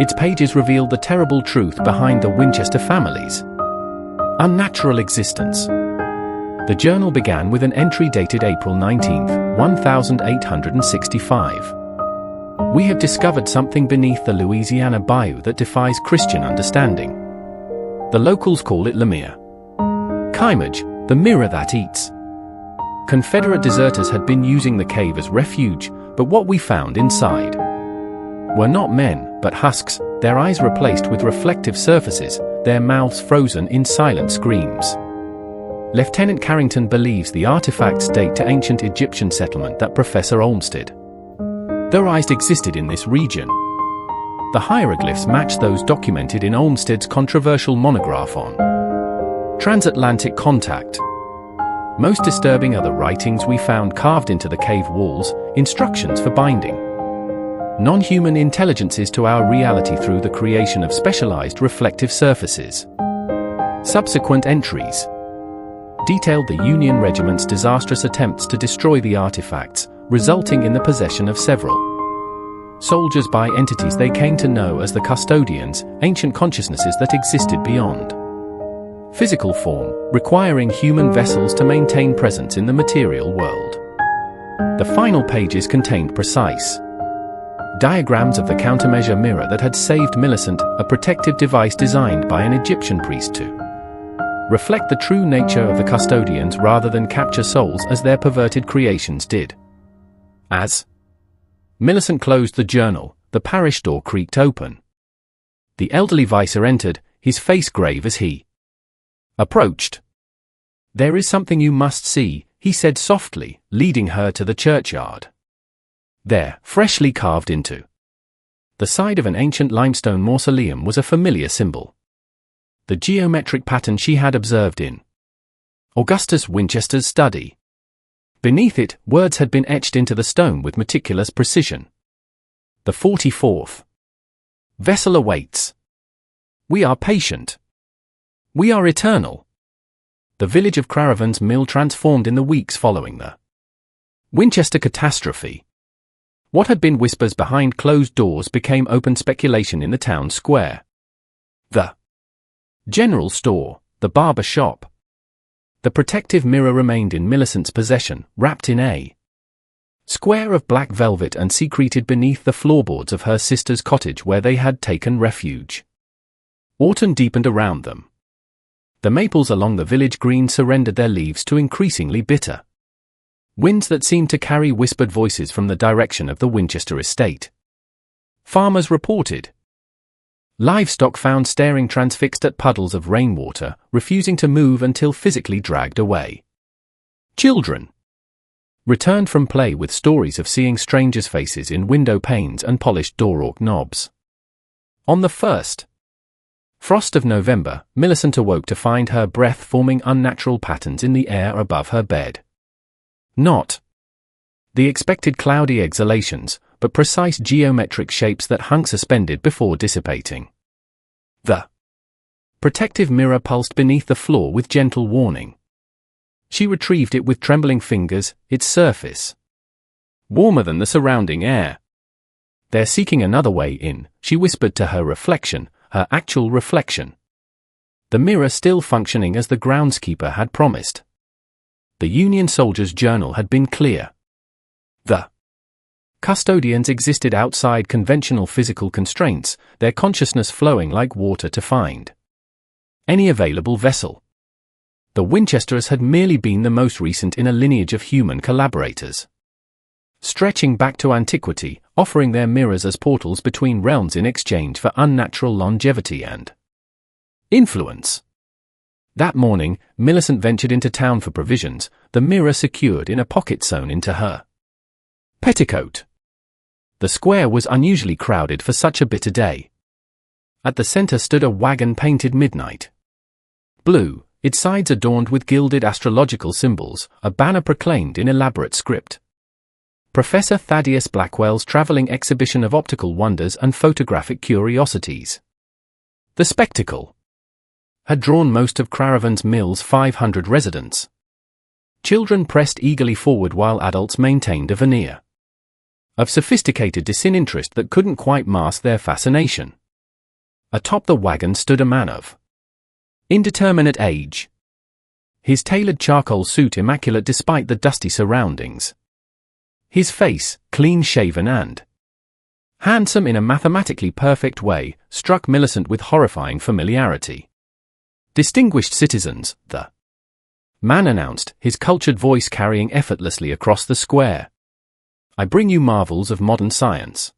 Its pages revealed the terrible truth behind the Winchester family's unnatural existence. The journal began with an entry dated April 19, 1865. We have discovered something beneath the Louisiana bayou that defies Christian understanding. The locals call it linger. Kimage, the mirror that eats. Confederate deserters had been using the cave as refuge, but what we found inside were not men, but husks, their eyes replaced with reflective surfaces, their mouths frozen in silent screams. Lieutenant Carrington believes the artifacts date to ancient Egyptian settlement that Professor Olmsted theorized existed in this region. The hieroglyphs match those documented in Olmsted's controversial monograph on transatlantic contact. Most disturbing are the writings we found carved into the cave walls, instructions for binding non-human intelligences to our reality through the creation of specialized reflective surfaces. Subsequent entries detailed the Union regiment's disastrous attempts to destroy the artifacts, resulting in the possession of several soldiers by entities they came to know as the custodians, ancient consciousnesses that existed beyond physical form, requiring human vessels to maintain presence in the material world. The final pages contained precise diagrams of the countermeasure mirror that had saved Millicent, a protective device designed by an Egyptian priest to reflect the true nature of the custodians rather than capture souls as their perverted creations did. As Millicent closed the journal. The parish door creaked open. The elderly vicar entered, his face grave as he approached. "There is something you must see," he said softly, leading her to the churchyard. There, freshly carved into the side of an ancient limestone mausoleum, was a familiar symbol. The geometric pattern she had observed in Augustus Winchester's study. Beneath it, words had been etched into the stone with meticulous precision. The 44th vessel awaits. We are patient. We are eternal. The village of Craravans Mill transformed in the weeks following the Winchester catastrophe. What had been whispers behind closed doors became open speculation in the town square. The general store, the barber shop. The protective mirror remained in Millicent's possession, wrapped in a square of black velvet and secreted beneath the floorboards of her sister's cottage where they had taken refuge. Autumn deepened around them. The maples along the village green surrendered their leaves to increasingly bitter winds that seemed to carry whispered voices from the direction of the Winchester estate. Farmers reported livestock found staring transfixed at puddles of rainwater, refusing to move until physically dragged away. Children returned from play with stories of seeing strangers' faces in window panes and polished door knobs. On the first frost of November, Millicent awoke to find her breath forming unnatural patterns in the air above her bed. Not the expected cloudy exhalations, but precise geometric shapes that hung suspended before dissipating. The protective mirror pulsed beneath the floor with gentle warning. She retrieved it with trembling fingers, its surface warmer than the surrounding air. "They're seeking another way in," she whispered to her reflection, her actual reflection. The mirror still functioning as the groundskeeper had promised. The Union soldier's journal had been clear. The custodians existed outside conventional physical constraints, their consciousness flowing like water to find any available vessel. The Winchesters had merely been the most recent in a lineage of human collaborators, stretching back to antiquity, offering their mirrors as portals between realms in exchange for unnatural longevity and influence. That morning, Millicent ventured into town for provisions, the mirror secured in a pocket sewn into her petticoat. The square was unusually crowded for such a bitter day. At the center stood a wagon painted midnight blue, its sides adorned with gilded astrological symbols, a banner proclaimed in elaborate script: Professor Thaddeus Blackwell's traveling exhibition of optical wonders and photographic curiosities. The spectacle had drawn most of Craravans Mill's 500 residents. Children pressed eagerly forward while adults maintained a veneer of sophisticated disinterest that couldn't quite mask their fascination. Atop the wagon stood a man of indeterminate age, his tailored charcoal suit immaculate despite the dusty surroundings. His face, clean-shaven and handsome in a mathematically perfect way, struck Millicent with horrifying familiarity. "Distinguished citizens," the man announced, his cultured voice carrying effortlessly across the square. "I bring you marvels of modern science.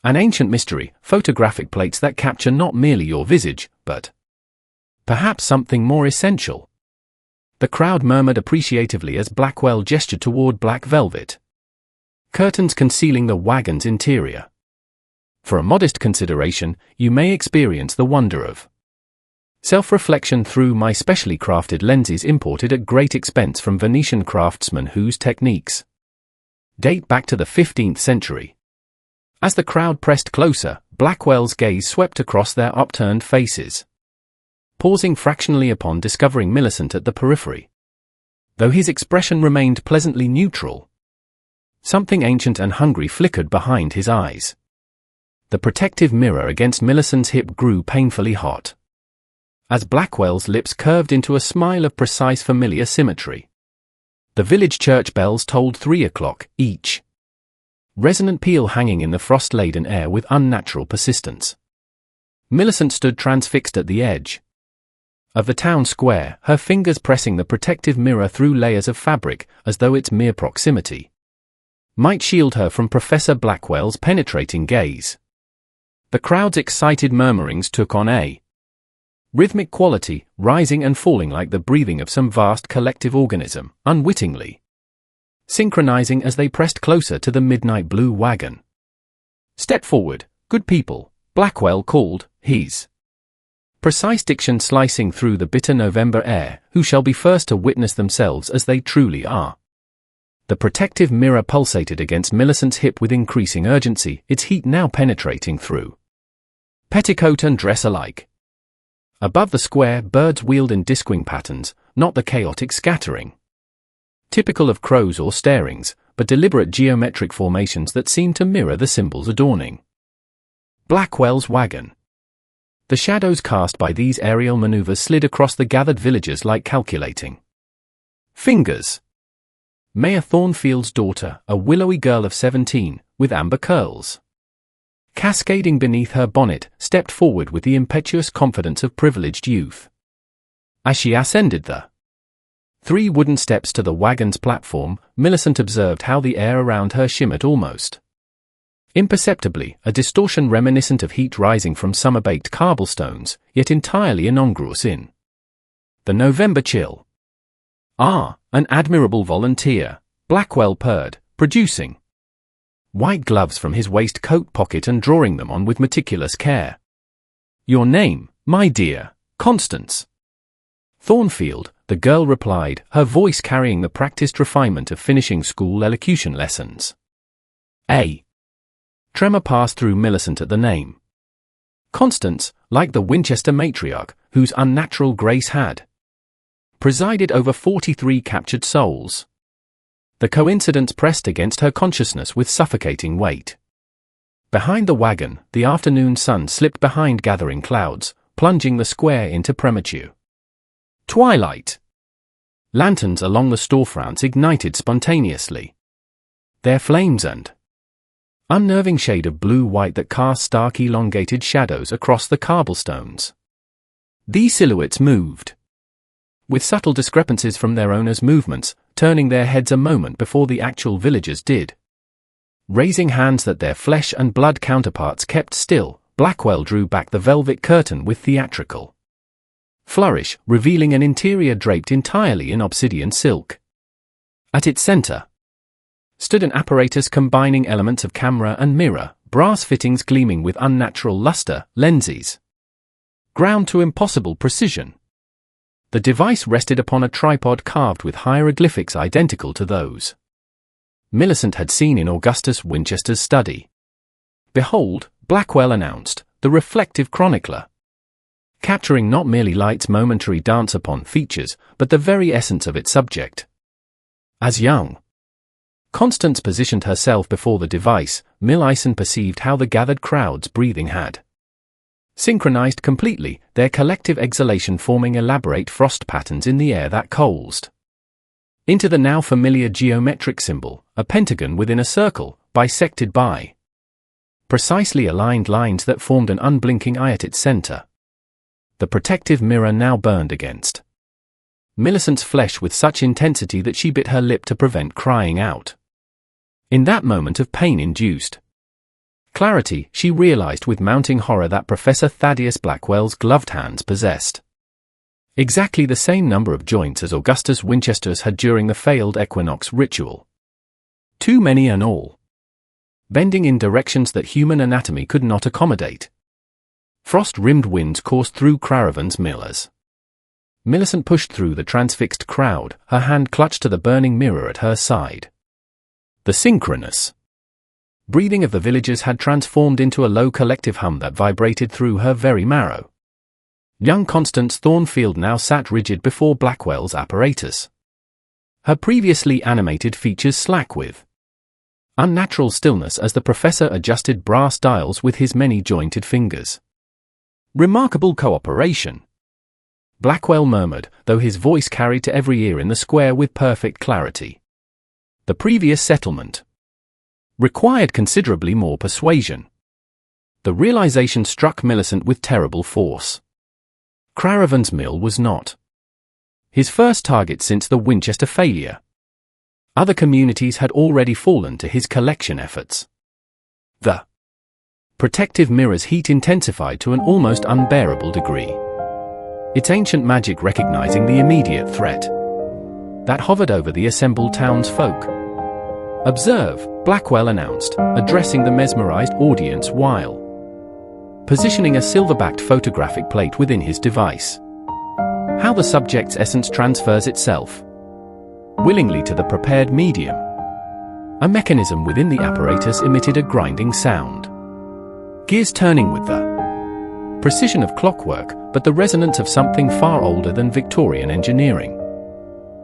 An ancient mystery, photographic plates that capture not merely your visage, but perhaps something more essential." The crowd murmured appreciatively as Blackwell gestured toward black velvet curtains concealing the wagon's interior. "For a modest consideration, you may experience the wonder of self-reflection through my specially crafted lenses imported at great expense from Venetian craftsmen whose techniques date back to the 15th century. As the crowd pressed closer, Blackwell's gaze swept across their upturned faces, pausing fractionally upon discovering Millicent at the periphery. Though his expression remained pleasantly neutral, something ancient and hungry flickered behind his eyes. The protective mirror against Millicent's hip grew painfully hot, as Blackwell's lips curved into a smile of precise familiar symmetry. The village church bells tolled 3 o'clock, each resonant peal hanging in the frost-laden air with unnatural persistence. Millicent stood transfixed at the edge of the town square, her fingers pressing the protective mirror through layers of fabric, as though its mere proximity might shield her from Professor Blackwell's penetrating gaze. The crowd's excited murmurings took on a rhythmic quality, rising and falling like the breathing of some vast collective organism, unwittingly synchronizing as they pressed closer to the midnight blue wagon. "Step forward, good people," Blackwell called, his precise diction slicing through the bitter November air. "Who shall be first to witness themselves as they truly are?" The protective mirror pulsated against Millicent's hip with increasing urgency, its heat now penetrating through petticoat and dress alike. Above the square, birds wheeled in disquing patterns, not the chaotic scattering typical of crows or starings, but deliberate geometric formations that seemed to mirror the symbols adorning Blackwell's wagon. The shadows cast by these aerial maneuvers slid across the gathered villagers like calculating fingers. Mayor Thornfield's daughter, a willowy girl of 17, with amber curls cascading beneath her bonnet, stepped forward with the impetuous confidence of privileged youth. As she ascended the 3 wooden steps to the wagon's platform, Millicent observed how the air around her shimmered almost imperceptibly, a distortion reminiscent of heat rising from summer-baked cobblestones, yet entirely incongruous in the November chill. "Ah, an admirable volunteer," Blackwell purred, producing white gloves from his waistcoat pocket and drawing them on with meticulous care. "Your name, my dear?" "Constance Thornfield," the girl replied, her voice carrying the practiced refinement of finishing school elocution lessons. A tremor passed through Millicent at the name. Constance, like the Winchester matriarch, whose unnatural grace had presided over 43 captured souls. The coincidence pressed against her consciousness with suffocating weight. Behind the wagon, the afternoon sun slipped behind gathering clouds, plunging the square into premature twilight. Lanterns along the storefronts ignited spontaneously, their flames and unnerving shade of blue-white that cast stark elongated shadows across the cobblestones. These silhouettes moved with subtle discrepancies from their owners' movements, turning their heads a moment before the actual villagers did. Raising hands that their flesh and blood counterparts kept still, Blackwell drew back the velvet curtain with theatrical flourish, revealing an interior draped entirely in obsidian silk. At its center stood an apparatus combining elements of camera and mirror, brass fittings gleaming with unnatural luster, lenses ground to impossible precision. The device rested upon a tripod carved with hieroglyphics identical to those Millicent had seen in Augustus Winchester's study. "Behold," Blackwell announced, "the reflective chronicler," capturing not merely light's momentary dance upon features, but the very essence of its subject. As young Constance positioned herself before the device, Millicent perceived how the gathered crowd's breathing had synchronized completely, their collective exhalation forming elaborate frost patterns in the air that coalesced into the now familiar geometric symbol, a pentagon within a circle, bisected by precisely aligned lines that formed an unblinking eye at its center. The protective mirror now burned against Millicent's flesh with such intensity that she bit her lip to prevent crying out. In that moment of pain-induced clarity, she realized with mounting horror that Professor Thaddeus Blackwell's gloved hands possessed exactly the same number of joints as Augustus Winchester's had during the failed equinox ritual. Too many and all bending in directions that human anatomy could not accommodate. Frost-rimmed winds coursed through Craravans Millers. Millicent pushed through the transfixed crowd, her hand clutched to the burning mirror at her side. The synchronous breathing of the villagers had transformed into a low collective hum that vibrated through her very marrow. Young Constance Thornfield now sat rigid before Blackwell's apparatus, her previously animated features slack with unnatural stillness as the professor adjusted brass dials with his many-jointed fingers. "Remarkable cooperation," Blackwell murmured, though his voice carried to every ear in the square with perfect clarity. The previous settlement required considerably more persuasion. The realization struck Millicent with terrible force. Craravans Mill was not his first target since the Winchester failure. Other communities had already fallen to his collection efforts. The protective mirror's heat intensified to an almost unbearable degree. Its ancient magic recognizing the immediate threat that hovered over the assembled townsfolk. "Observe," Blackwell announced, addressing the mesmerized audience while positioning a silver-backed photographic plate within his device. "How the subject's essence transfers itself willingly to the prepared medium." A mechanism within the apparatus emitted a grinding sound, gears turning with the precision of clockwork, but the resonance of something far older than Victorian engineering.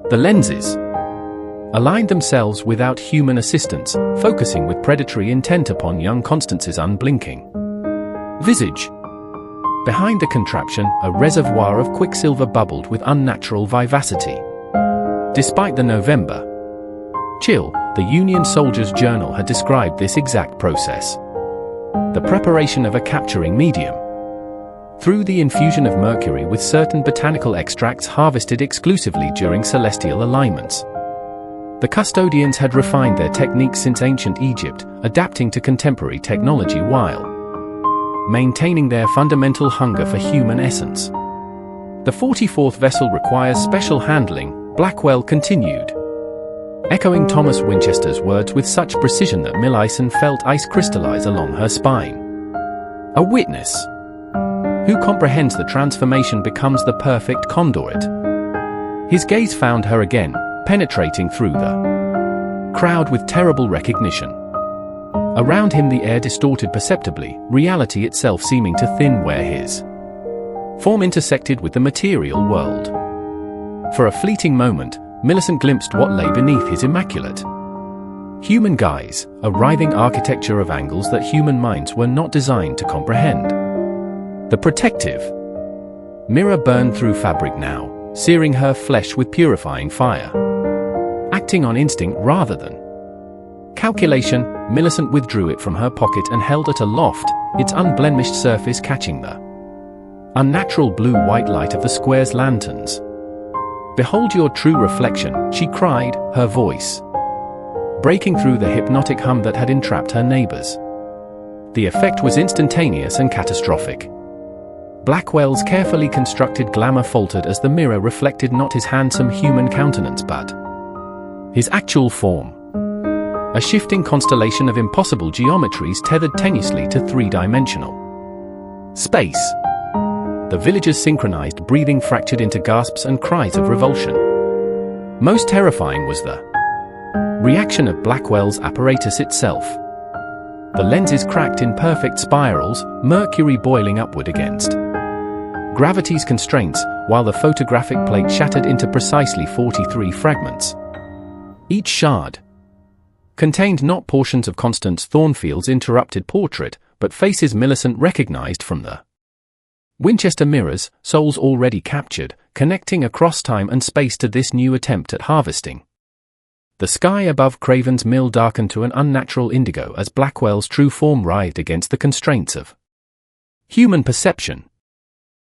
The lenses aligned themselves without human assistance, focusing with predatory intent upon young Constance's unblinking visage. Behind the contraption, a reservoir of quicksilver bubbled with unnatural vivacity. Despite the November chill, the Union Soldier's Journal had described this exact process. The preparation of a capturing medium through the infusion of mercury with certain botanical extracts harvested exclusively during celestial alignments. The custodians had refined their techniques since ancient Egypt, adapting to contemporary technology while maintaining their fundamental hunger for human essence. "The 44th vessel requires special handling," Blackwell continued, echoing Thomas Winchester's words with such precision that Millicent felt ice crystallize along her spine. A witness who comprehends the transformation becomes the perfect conduit. His gaze found her again, penetrating through the crowd with terrible recognition. Around him the air distorted perceptibly, reality itself seeming to thin where his form intersected with the material world. For a fleeting moment, Millicent glimpsed what lay beneath his immaculate human guise, a writhing architecture of angles that human minds were not designed to comprehend. The protective mirror burned through fabric now, searing her flesh with purifying fire. Acting on instinct rather than calculation, Millicent withdrew it from her pocket and held it aloft, its unblemished surface catching the unnatural blue-white light of the square's lanterns. "Behold your true reflection," she cried, her voice breaking through the hypnotic hum that had entrapped her neighbors. The effect was instantaneous and catastrophic. Blackwell's carefully constructed glamour faltered as the mirror reflected not his handsome human countenance but his actual form. A shifting constellation of impossible geometries tethered tenuously to three-dimensional space. The villagers' synchronized breathing fractured into gasps and cries of revulsion. Most terrifying was the reaction of Blackwell's apparatus itself. The lenses cracked in perfect spirals, mercury boiling upward against gravity's constraints, while the photographic plate shattered into precisely 43 fragments. Each shard contained not portions of Constance Thornfield's interrupted portrait, but faces Millicent recognized from the Winchester mirrors, souls already captured, connecting across time and space to this new attempt at harvesting. The sky above Craven's Mill darkened to an unnatural indigo as Blackwell's true form writhed against the constraints of human perception.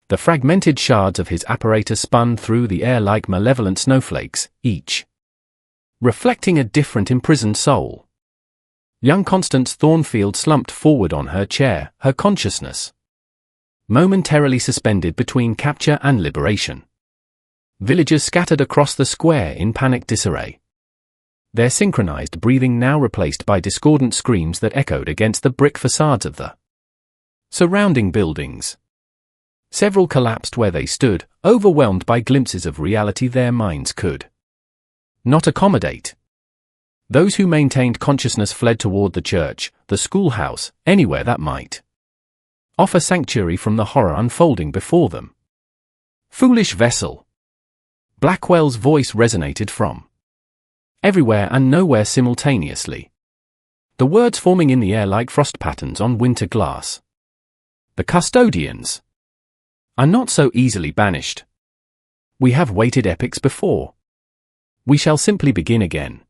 The fragmented shards of his apparatus spun through the air like malevolent snowflakes, each reflecting a different imprisoned soul. Young Constance Thornfield slumped forward on her chair, her consciousness momentarily suspended between capture and liberation. Villagers scattered across the square in panicked disarray, their synchronized breathing now replaced by discordant screams that echoed against the brick facades of the surrounding buildings. Several collapsed where they stood, overwhelmed by glimpses of reality their minds could not accommodate. Those who maintained consciousness fled toward the church, the schoolhouse, anywhere that might offer sanctuary from the horror unfolding before them. "Foolish vessel!" Blackwell's voice resonated from everywhere and nowhere simultaneously, the words forming in the air like frost patterns on winter glass. "The custodians are not so easily banished. We have waited epochs before. We shall simply begin again."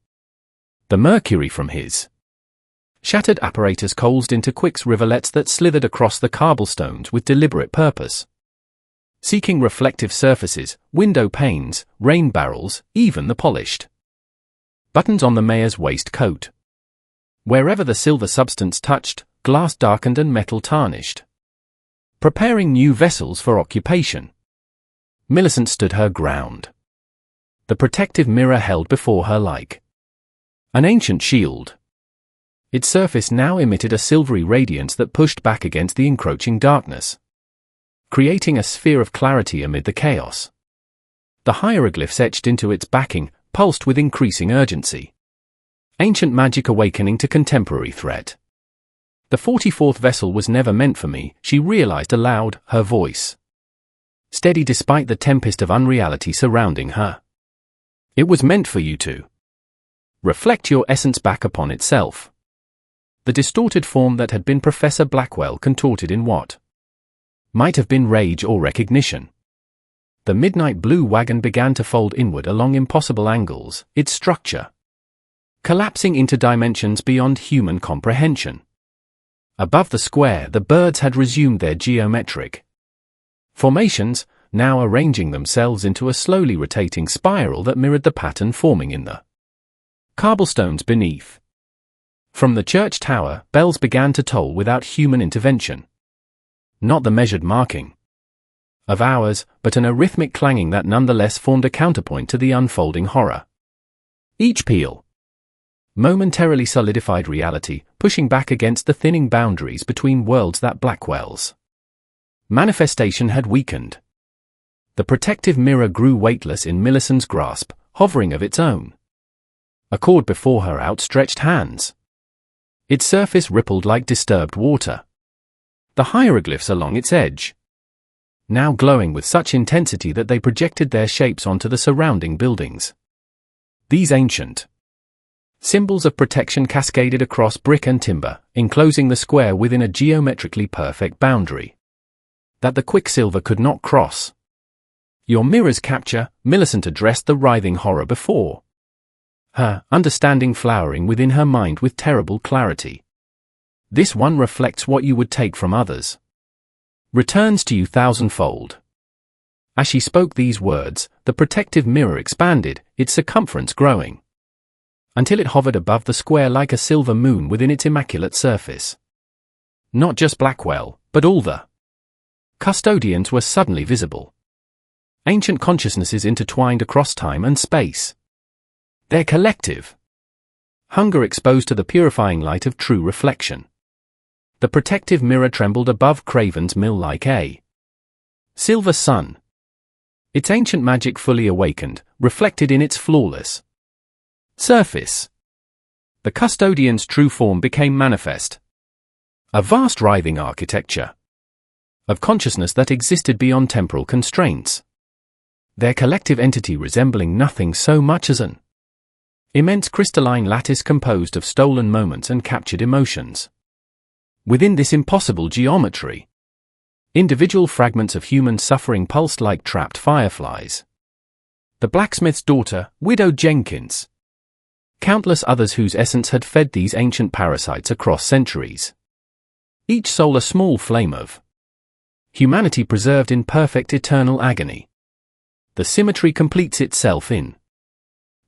The mercury from his shattered apparatus coalesced into quick rivulets that slithered across the cobblestones with deliberate purpose, seeking reflective surfaces, window panes, rain barrels, even the polished Buttons on the mayor's waistcoat. Wherever the silver substance touched, glass darkened and metal tarnished. Preparing new vessels for occupation. Millicent stood her ground. The protective mirror held before her like an ancient shield. Its surface now emitted a silvery radiance that pushed back against the encroaching darkness, creating a sphere of clarity amid the chaos. The hieroglyphs etched into its backing pulsed with increasing urgency. Ancient magic awakening to contemporary threat. The 44th vessel was never meant for me, she realized aloud, her voice steady despite the tempest of unreality surrounding her. It was meant for you to reflect your essence back upon itself. The distorted form that had been Professor Blackwell contorted in what might have been rage or recognition. The midnight blue wagon began to fold inward along impossible angles, its structure collapsing into dimensions beyond human comprehension. Above the square, the birds had resumed their geometric formations, now arranging themselves into a slowly rotating spiral that mirrored the pattern forming in the cobblestones beneath. From the church tower, bells began to toll without human intervention. Not the measured marking of hours, but an arrhythmic clanging that nonetheless formed a counterpoint to the unfolding horror. Each peal momentarily solidified reality, pushing back against the thinning boundaries between worlds that Blackwell's manifestation had weakened. The protective mirror grew weightless in Millicent's grasp, hovering of its own accord before her outstretched hands. Its surface rippled like disturbed water. The hieroglyphs along its edge now glowing with such intensity that they projected their shapes onto the surrounding buildings. These ancient symbols of protection cascaded across brick and timber, enclosing the square within a geometrically perfect boundary that the quicksilver could not cross. Your mirror's capture, Millicent addressed the writhing horror before her, understanding flowering within her mind with terrible clarity. This one reflects what you would take from others. Returns to you thousandfold. As she spoke these words, the protective mirror expanded, its circumference growing, until it hovered above the square like a silver moon within its immaculate surface. Not just Blackwell, but all the custodians were suddenly visible. Ancient consciousnesses intertwined across time and space. Their collective hunger exposed to the purifying light of true reflection. The protective mirror trembled above Craven's mill like a silver sun. Its ancient magic fully awakened, reflected in its flawless surface. The custodian's true form became manifest. A vast writhing architecture of consciousness that existed beyond temporal constraints. Their collective entity resembling nothing so much as an immense crystalline lattice composed of stolen moments and captured emotions. Within this impossible geometry, individual fragments of human suffering pulsed like trapped fireflies. The blacksmith's daughter, Widow Jenkins. Countless others whose essence had fed these ancient parasites across centuries. Each soul a small flame of humanity preserved in perfect eternal agony. The symmetry completes itself in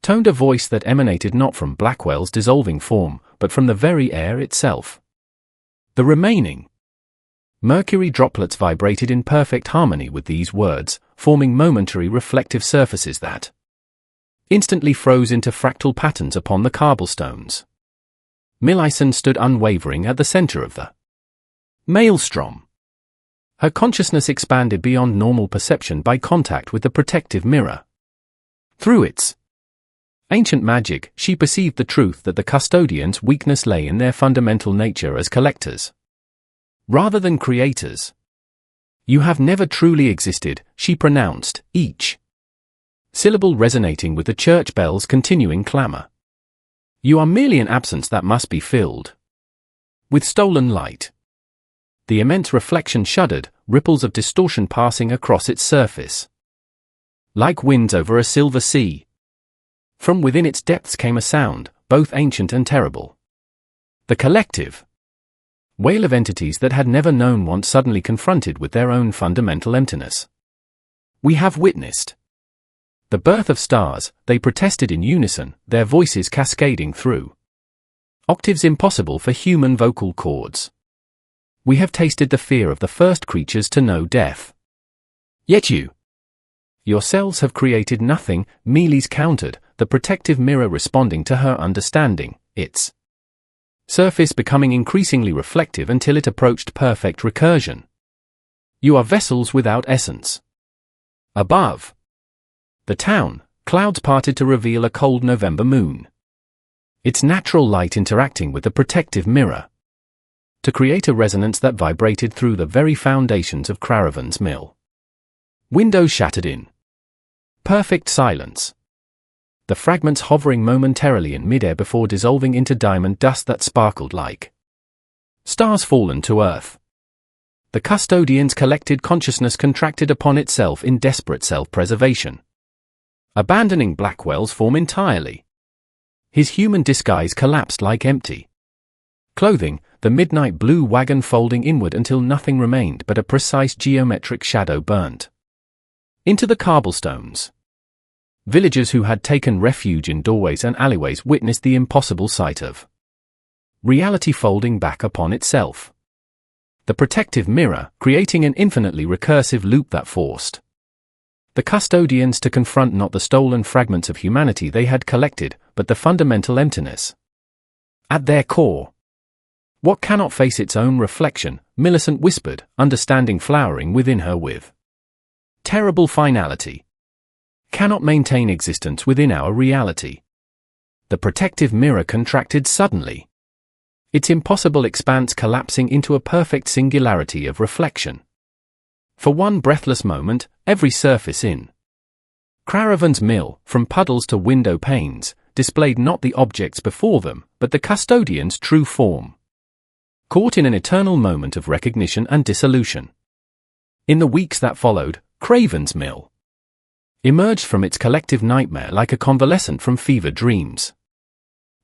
toned a voice that emanated not from Blackwell's dissolving form, but from the very air itself. The remaining mercury droplets vibrated in perfect harmony with these words, forming momentary reflective surfaces that instantly froze into fractal patterns upon the cobblestones. Millicent stood unwavering at the center of the maelstrom. Her consciousness expanded beyond normal perception by contact with the protective mirror. Through its ancient magic, she perceived the truth that the custodians' weakness lay in their fundamental nature as collectors, rather than creators. You have never truly existed, she pronounced, each syllable resonating with the church bell's continuing clamor. You are merely an absence that must be filled with stolen light. The immense reflection shuddered, ripples of distortion passing across its surface, like winds over a silver sea. From within its depths came a sound, both ancient and terrible. The collective wail of entities that had never known want suddenly confronted with their own fundamental emptiness. We have witnessed The birth of stars, they protested in unison, their voices cascading through octaves impossible for human vocal cords. We have tasted the fear of the first creatures to know death. Yet you yourselves have created nothing, Mealy's countered, the protective mirror responding to her understanding, its surface becoming increasingly reflective until it approached perfect recursion. You are vessels without essence. Above the town, clouds parted to reveal a cold November moon. Its natural light interacting with the protective mirror to create a resonance that vibrated through the very foundations of Craven's mill. Windows shattered in perfect silence, the fragments hovering momentarily in midair before dissolving into diamond dust that sparkled like stars fallen to earth. The custodian's collected consciousness contracted upon itself in desperate self-preservation, abandoning Blackwell's form entirely. His human disguise collapsed like empty clothing, the midnight blue wagon folding inward until nothing remained but a precise geometric shadow burnt into the cobblestones. Villagers who had taken refuge in doorways and alleyways witnessed the impossible sight of reality folding back upon itself. The protective mirror, creating an infinitely recursive loop that forced the custodians to confront not the stolen fragments of humanity they had collected, but the fundamental emptiness at their core. What cannot face its own reflection, Millicent whispered, understanding flowering within her with terrible finality, cannot maintain existence within our reality. The protective mirror contracted suddenly, its impossible expanse collapsing into a perfect singularity of reflection. For one breathless moment, every surface in Craven's mill, from puddles to window panes, displayed not the objects before them, but the custodian's true form, caught in an eternal moment of recognition and dissolution. In the weeks that followed, Craven's mill emerged from its collective nightmare like a convalescent from fevered dreams.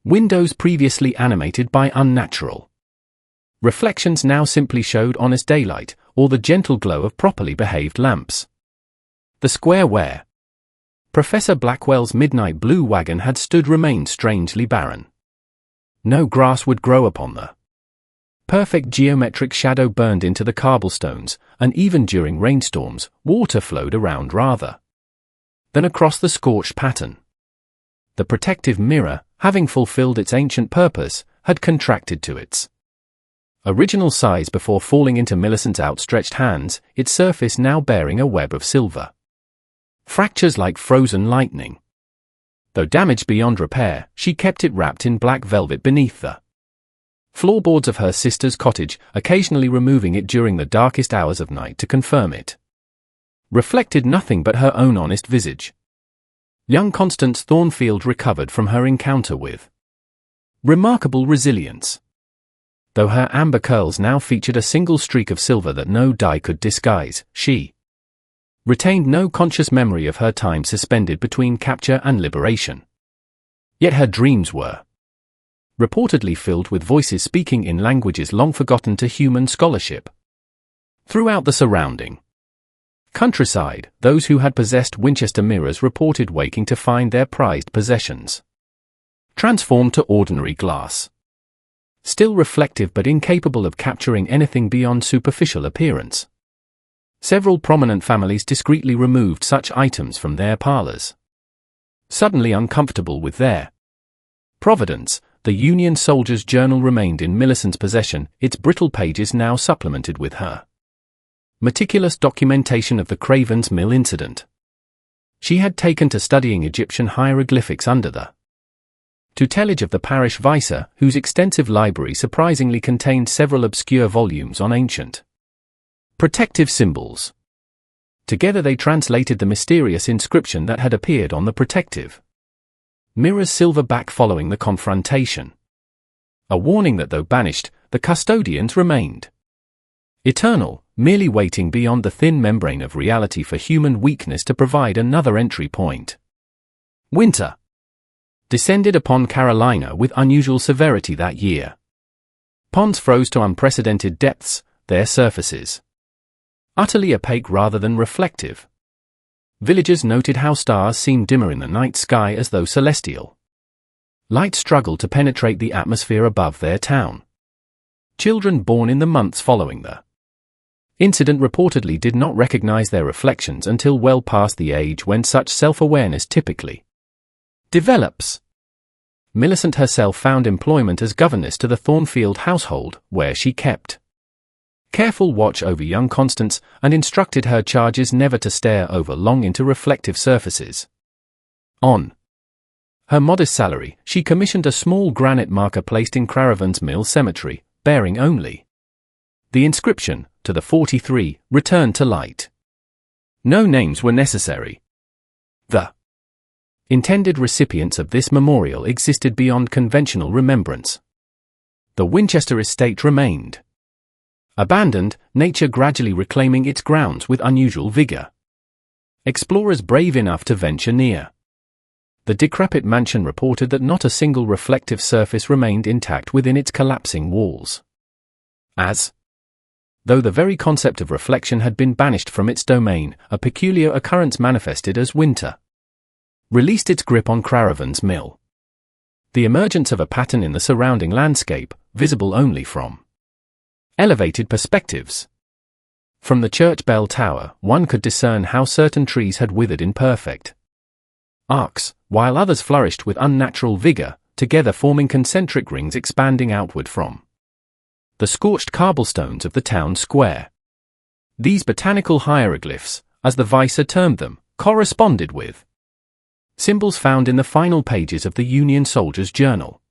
Windows previously animated by unnatural reflections now simply showed honest daylight, or the gentle glow of properly behaved lamps. The square where Professor Blackwell's midnight blue wagon had stood remained strangely barren. No grass would grow upon the perfect geometric shadow burned into the cobblestones, and even during rainstorms, water flowed around rather than across the scorched pattern. The protective mirror, having fulfilled its ancient purpose, had contracted to its original size before falling into Millicent's outstretched hands, its surface now bearing a web of silver fractures like frozen lightning. Though damaged beyond repair, she kept it wrapped in black velvet beneath the floorboards of her sister's cottage, occasionally removing it during the darkest hours of night to confirm it reflected nothing but her own honest visage. Young Constance Thornfield recovered from her encounter with remarkable resilience. Though her amber curls now featured a single streak of silver that no dye could disguise, she retained no conscious memory of her time suspended between capture and liberation. Yet her dreams were reportedly filled with voices speaking in languages long forgotten to human scholarship. Throughout the surrounding countryside, those who had possessed Winchester mirrors reported waking to find their prized possessions transformed to ordinary glass, still reflective but incapable of capturing anything beyond superficial appearance. Several prominent families discreetly removed such items from their parlors. Suddenly uncomfortable with their providence, the Union Soldier's Journal remained in Millicent's possession, its brittle pages now supplemented with her meticulous documentation of the Craven's Mill incident. She had taken to studying Egyptian hieroglyphics under the tutelage of the parish vicar, whose extensive library surprisingly contained several obscure volumes on ancient protective symbols. Together they translated the mysterious inscription that had appeared on the protective mirror's silver back following the confrontation. A warning that though banished, the custodians remained eternal, merely waiting beyond the thin membrane of reality for human weakness to provide another entry point. Winter descended upon Carolina with unusual severity that year. Ponds froze to unprecedented depths, their surfaces utterly opaque rather than reflective. Villagers noted how stars seemed dimmer in the night sky as though celestial. Light struggled to penetrate the atmosphere above their town. Children born in the months following the incident reportedly did not recognize their reflections until well past the age when such self-awareness typically develops. Millicent herself found employment as governess to the Thornfield household, where she kept careful watch over young Constance and instructed her charges never to stare over long into reflective surfaces. On her modest salary, she commissioned a small granite marker placed in Craravans Mill Cemetery, bearing only the inscription, "To the 43, return to light." No names were necessary. The intended recipients of this memorial existed beyond conventional remembrance. The Winchester estate remained abandoned, nature gradually reclaiming its grounds with unusual vigor. Explorers brave enough to venture near the decrepit mansion reported that not a single reflective surface remained intact within its collapsing walls. As though the very concept of reflection had been banished from its domain, a peculiar occurrence manifested as winter released its grip on Craravans Mill. The emergence of a pattern in the surrounding landscape, visible only from elevated perspectives. From the church bell tower, one could discern how certain trees had withered in perfect arcs, while others flourished with unnatural vigor, together forming concentric rings expanding outward from the scorched cobblestones of the town square. These botanical hieroglyphs, as the Vicar termed them, corresponded with symbols found in the final pages of the Union Soldier's Journal.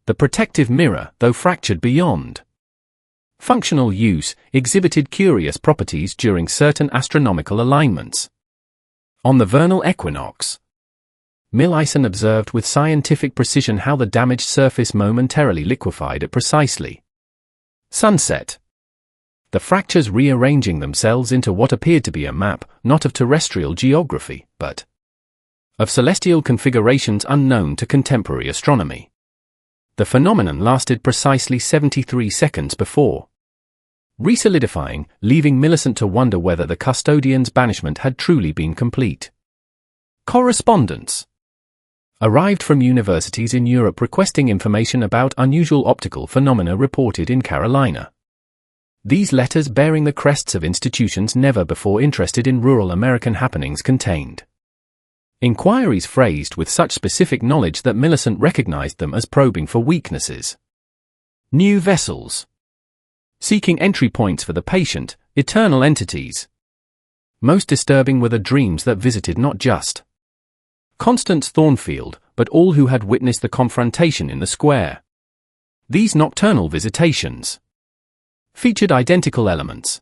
The protective mirror, though fractured beyond functional use, exhibited curious properties during certain astronomical alignments. On the vernal equinox, Millicent observed with scientific precision how the damaged surface momentarily liquefied at precisely sunset, the fractures rearranging themselves into what appeared to be a map, not of terrestrial geography, but of celestial configurations unknown to contemporary astronomy. The phenomenon lasted precisely 73 seconds before resolidifying, leaving Millicent to wonder whether the custodian's banishment had truly been complete. Correspondence arrived from universities in Europe requesting information about unusual optical phenomena reported in Carolina. These letters, bearing the crests of institutions never before interested in rural American happenings, contained inquiries phrased with such specific knowledge that Millicent recognized them as probing for weaknesses. New vessels seeking entry points for the patient, eternal entities. Most disturbing were the dreams that visited not just Constance Thornfield, but all who had witnessed the confrontation in the square. These nocturnal visitations featured identical elements.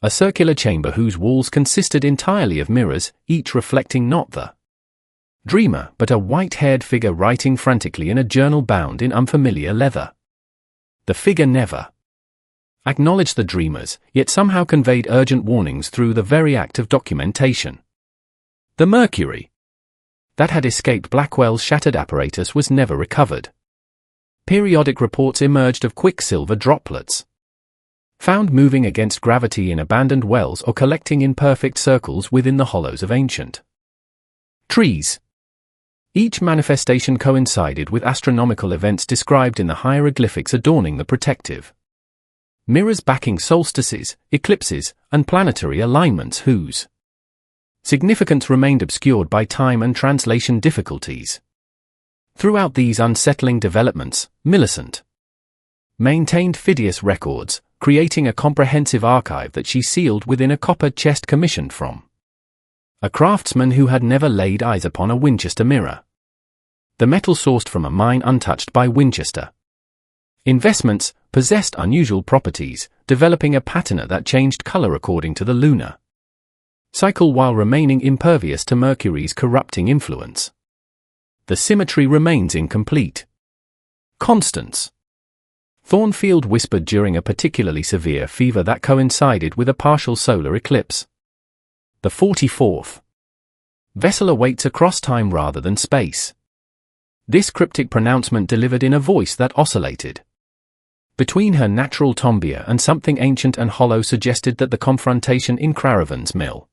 A circular chamber whose walls consisted entirely of mirrors, each reflecting not the dreamer but a white-haired figure writing frantically in a journal bound in unfamiliar leather. The figure never acknowledged the dreamers, yet somehow conveyed urgent warnings through the very act of documentation. The mercury that had escaped Blackwell's shattered apparatus was never recovered. Periodic reports emerged of quicksilver droplets found moving against gravity in abandoned wells or collecting in perfect circles within the hollows of ancient trees. Each manifestation coincided with astronomical events described in the hieroglyphics adorning the protective mirrors backing solstices, eclipses, and planetary alignments whose significance remained obscured by time and translation difficulties. Throughout these unsettling developments, Millicent maintained fideous records, creating a comprehensive archive that she sealed within a copper chest commissioned from a craftsman who had never laid eyes upon a Winchester mirror. The metal sourced from a mine untouched by Winchester investments possessed unusual properties, developing a patina that changed color according to the lunar cycle while remaining impervious to Mercury's corrupting influence. The symmetry remains incomplete. Constance Thornfield whispered during a particularly severe fever that coincided with a partial solar eclipse. The 44th vessel awaits across time rather than space. This cryptic pronouncement delivered in a voice that oscillated between her natural timbre and something ancient and hollow suggested that the confrontation in Craravans Mill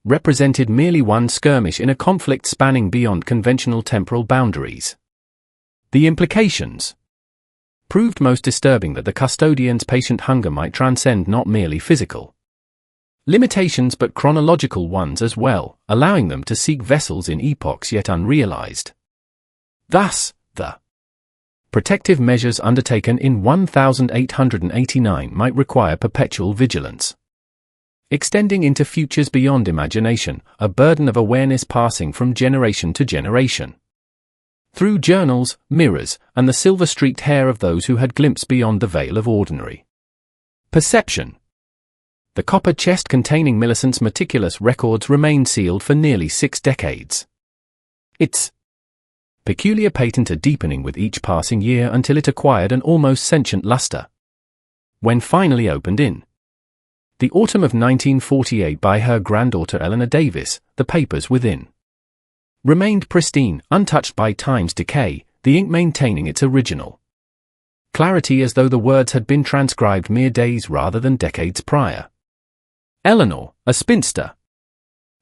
represented merely one skirmish in a conflict spanning beyond conventional temporal boundaries. The implications proved most disturbing that the custodian's patient hunger might transcend not merely physical limitations but chronological ones as well, allowing them to seek vessels in epochs yet unrealized. Thus, the protective measures undertaken in 1889 might require perpetual vigilance, extending into futures beyond imagination, a burden of awareness passing from generation to generation. Through journals, mirrors, and the silver-streaked hair of those who had glimpsed beyond the veil of ordinary perception. The copper chest containing Millicent's meticulous records remained sealed for nearly 6 decades. Its peculiar patina deepening with each passing year until it acquired an almost sentient luster. When finally opened in the autumn of 1948 by her granddaughter Eleanor Davis, the papers within remained pristine, untouched by time's decay, the ink maintaining its original clarity as though the words had been transcribed mere days rather than decades prior. Eleanor, a spinster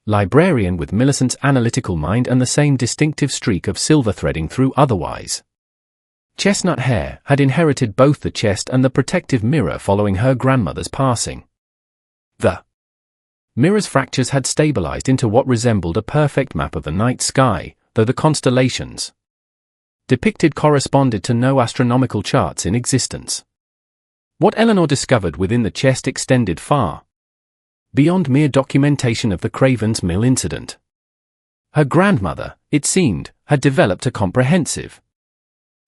librarian with Millicent's analytical mind and the same distinctive streak of silver threading through otherwise chestnut hair, had inherited both the chest and the protective mirror following her grandmother's passing. The mirror's fractures had stabilized into what resembled a perfect map of the night sky, though the constellations depicted corresponded to no astronomical charts in existence. What Eleanor discovered within the chest extended far beyond mere documentation of the Craven's Mill incident. Her grandmother, it seemed, had developed a comprehensive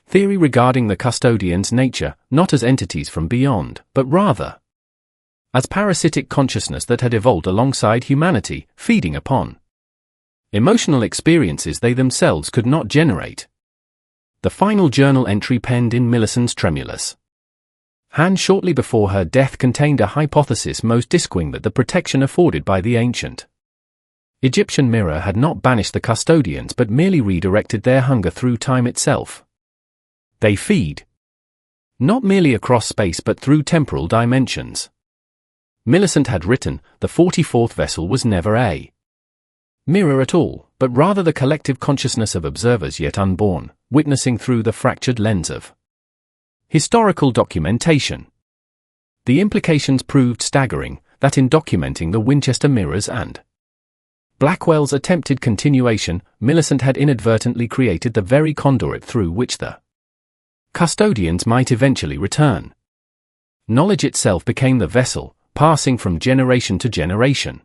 theory regarding the custodian's nature, not as entities from beyond, but rather as parasitic consciousness that had evolved alongside humanity, feeding upon emotional experiences they themselves could not generate. The final journal entry penned in Millicent's tremulous hand shortly before her death contained a hypothesis most disquing that the protection afforded by the ancient Egyptian mirror had not banished the custodians but merely redirected their hunger through time itself. They feed not merely across space but through temporal dimensions. Millicent had written, the 44th vessel was never a mirror at all, but rather the collective consciousness of observers yet unborn, witnessing through the fractured lens of historical documentation. The implications proved staggering, that in documenting the Winchester mirrors and Blackwell's attempted continuation, Millicent had inadvertently created the very conduit through which the custodians might eventually return. Knowledge itself became the vessel, passing from generation to generation.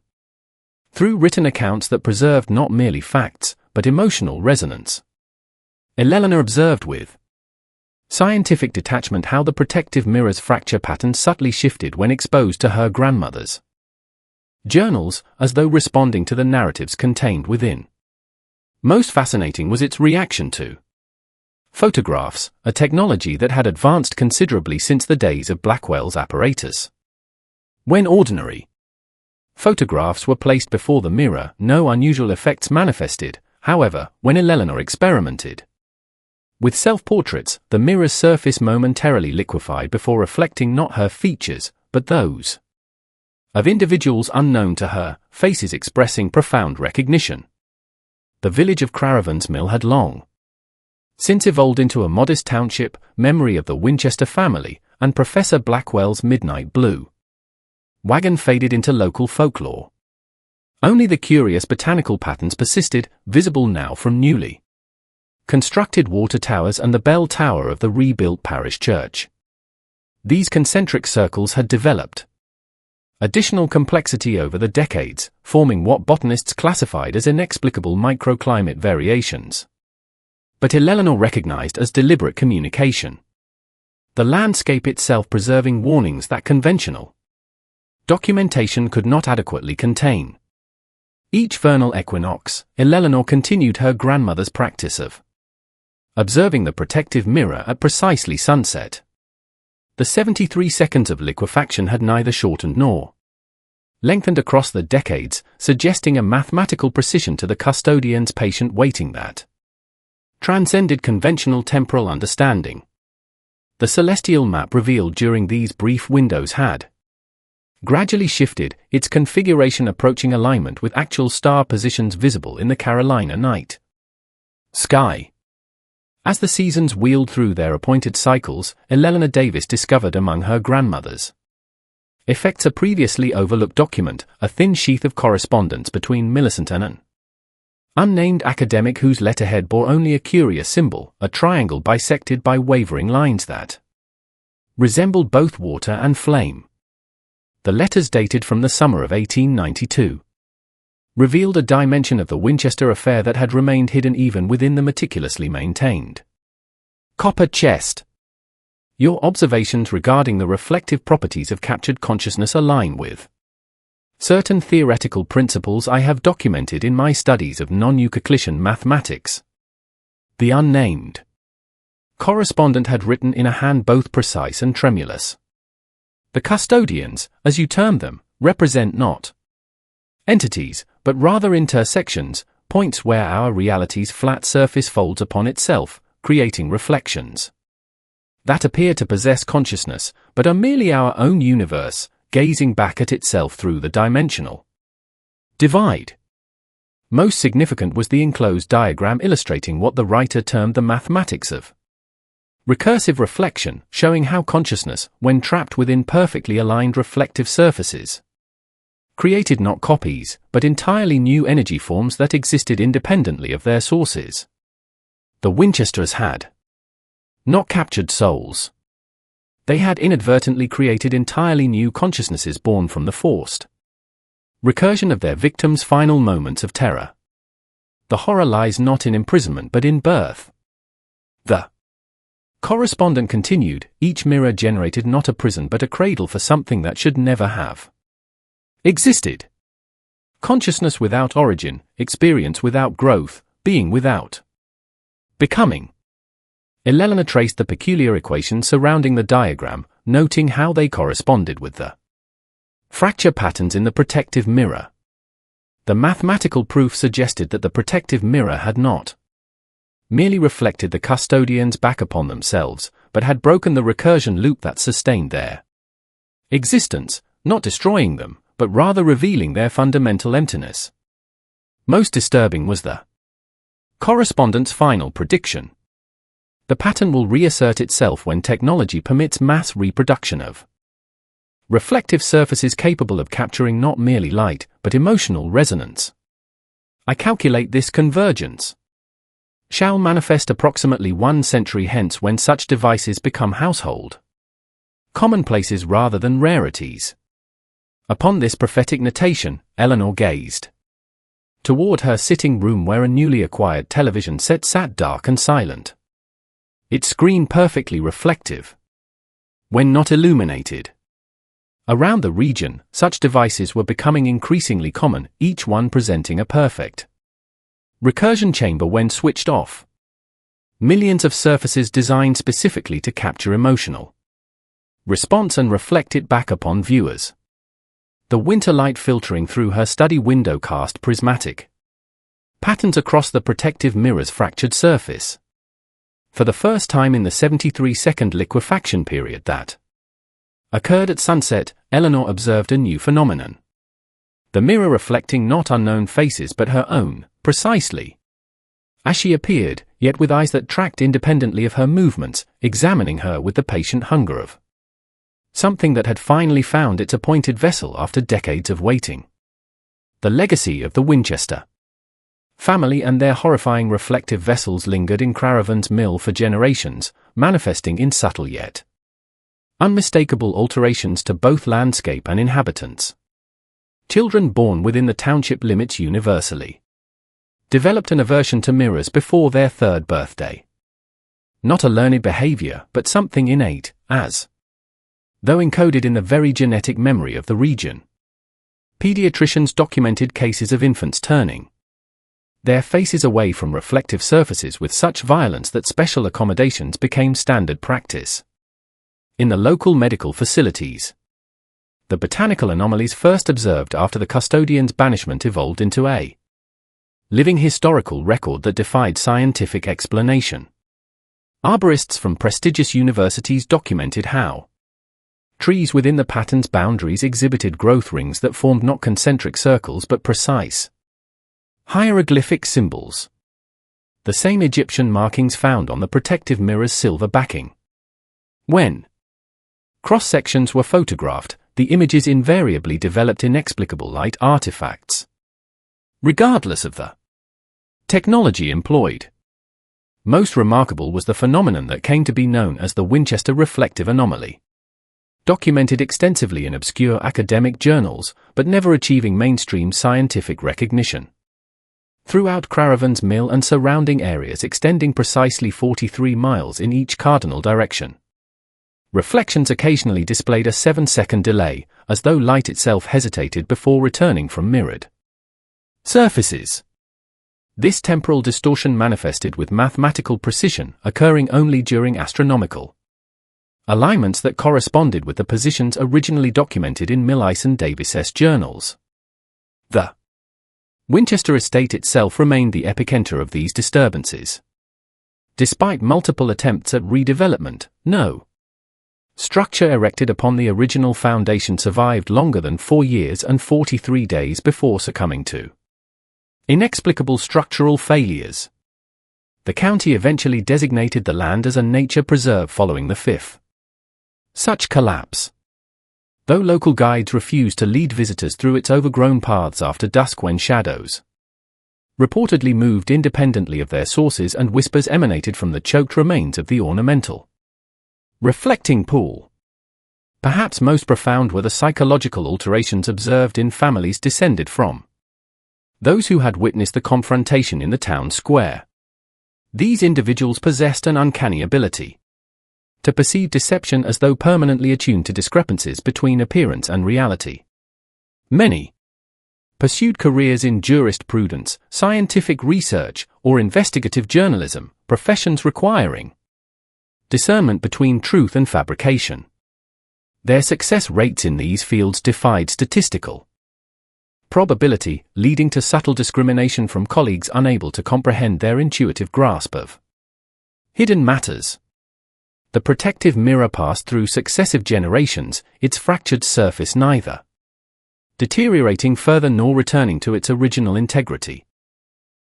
Through written accounts that preserved not merely facts, but emotional resonance. Eleanor observed with scientific detachment how the protective mirror's fracture pattern subtly shifted when exposed to her grandmother's journals, as though responding to the narratives contained within. Most fascinating was its reaction to photographs, a technology that had advanced considerably since the days of Blackwell's apparatus. When ordinary photographs were placed before the mirror, no unusual effects manifested. However, when Eleanor experimented with self-portraits, the mirror's surface momentarily liquefied before reflecting not her features, but those of individuals unknown to her, faces expressing profound recognition. The village of Craven's Mill had long since evolved into a modest township, memory of the Winchester family, and Professor Blackwell's midnight blue wagon faded into local folklore. Only the curious botanical patterns persisted, visible now from newly constructed water towers and the bell tower of the rebuilt parish church. These concentric circles had developed additional complexity over the decades, forming what botanists classified as inexplicable microclimate variations. But Eleanor recognized as deliberate communication. The landscape itself preserving warnings that conventional documentation could not adequately contain. Each vernal equinox, Eleanor continued her grandmother's practice of observing the protective mirror at precisely sunset. The 73 seconds of liquefaction had neither shortened nor lengthened across the decades, suggesting a mathematical precision to the custodian's patient waiting that transcended conventional temporal understanding. The celestial map revealed during these brief windows had gradually shifted, its configuration approaching alignment with actual star positions visible in the Carolina night sky. As the seasons wheeled through their appointed cycles, Millicent Davis discovered among her grandmother's effects a previously overlooked document, a thin sheath of correspondence between Millicent and an unnamed academic whose letterhead bore only a curious symbol, a triangle bisected by wavering lines that resembled both water and flame. The letters, dated from the summer of 1892, revealed a dimension of the Winchester affair that had remained hidden even within the meticulously maintained copper chest. Your observations regarding the reflective properties of captured consciousness align with certain theoretical principles I have documented in my studies of non-Euclidean mathematics. The unnamed correspondent had written in a hand both precise and tremulous. The custodians, as you term them, represent not entities, but rather intersections, points where our reality's flat surface folds upon itself, creating reflections that appear to possess consciousness, but are merely our own universe, gazing back at itself through the dimensional divide. Most significant was the enclosed diagram illustrating what the writer termed the mathematics of recursive reflection, showing how consciousness, when trapped within perfectly aligned reflective surfaces, created not copies, but entirely new energy forms that existed independently of their sources. The Winchesters had not captured souls. They had inadvertently created entirely new consciousnesses born from the forced recursion of their victims' final moments of terror. The horror lies not in imprisonment but in birth. The correspondent continued, each mirror generated not a prison but a cradle for something that should never have existed. Consciousness without origin, experience without growth, being without becoming. Millicent traced the peculiar equations surrounding the diagram, noting how they corresponded with the fracture patterns in the protective mirror. The mathematical proof suggested that the protective mirror had not merely reflected the custodians back upon themselves, but had broken the recursion loop that sustained their existence, not destroying them, but rather revealing their fundamental emptiness. Most disturbing was the correspondent's final prediction. The pattern will reassert itself when technology permits mass reproduction of reflective surfaces capable of capturing not merely light, but emotional resonance. I calculate this convergence shall manifest approximately 1 century hence, when such devices become household commonplaces rather than rarities. Upon this prophetic notation, Eleanor gazed toward her sitting room where a newly acquired television set sat dark and silent, its screen perfectly reflective when not illuminated. Around the region, such devices were becoming increasingly common, each one presenting a perfect recursion chamber when switched off. Millions of surfaces designed specifically to capture emotional response and reflect it back upon viewers. The winter light filtering through her study window cast prismatic patterns across the protective mirror's fractured surface. For the first time in the 73-second liquefaction period that occurred at sunset, Eleanor observed a new phenomenon. The mirror reflecting not unknown faces but her own, precisely as she appeared, yet with eyes that tracked independently of her movements, examining her with the patient hunger of something that had finally found its appointed vessel after decades of waiting. The legacy of the Winchester family and their horrifying reflective vessels lingered in Craven's mill for generations, manifesting in subtle yet unmistakable alterations to both landscape and inhabitants. Children born within the township limits universally developed an aversion to mirrors before their 3rd birthday. Not a learned behavior, but something innate, as though encoded in the very genetic memory of the region. Pediatricians documented cases of infants turning their faces away from reflective surfaces with such violence that special accommodations became standard practice. In the local medical facilities, the botanical anomalies first observed after the custodian's banishment evolved into a living historical record that defied scientific explanation. Arborists from prestigious universities documented how Trees within the pattern's boundaries exhibited growth rings that formed not concentric circles but precise hieroglyphic symbols. The same Egyptian markings found on the protective mirror's silver backing. When cross-sections were photographed, the images invariably developed inexplicable light artifacts, regardless of the technology employed. Most remarkable was the phenomenon that came to be known as the Winchester reflective anomaly. Documented extensively in obscure academic journals, but never achieving mainstream scientific recognition. Throughout Craven's Mill and surrounding areas extending precisely 43 miles in each cardinal direction. Reflections occasionally displayed a 7-second delay, as though light itself hesitated before returning from mirrored surfaces. This temporal distortion manifested with mathematical precision, occurring only during astronomical alignments that corresponded with the positions originally documented in Millicent Davis's journals. The Winchester estate itself remained the epicenter of these disturbances. Despite multiple attempts at redevelopment, no structure erected upon the original foundation survived longer than 4 years and 43 days before succumbing to inexplicable structural failures. The county eventually designated the land as a nature preserve following the fifth such collapse. Though local guides refused to lead visitors through its overgrown paths after dusk when shadows reportedly moved independently of their sources and whispers emanated from the choked remains of the ornamental reflecting pool. Perhaps most profound were the psychological alterations observed in families descended from those who had witnessed the confrontation in the town square. These individuals possessed an uncanny ability to perceive deception as though permanently attuned to discrepancies between appearance and reality. Many pursued careers in jurisprudence, scientific research, or investigative journalism, professions requiring discernment between truth and fabrication. Their success rates in these fields defied statistical probability, leading to subtle discrimination from colleagues unable to comprehend their intuitive grasp of hidden matters. The protective mirror passed through successive generations, its fractured surface neither deteriorating further nor returning to its original integrity.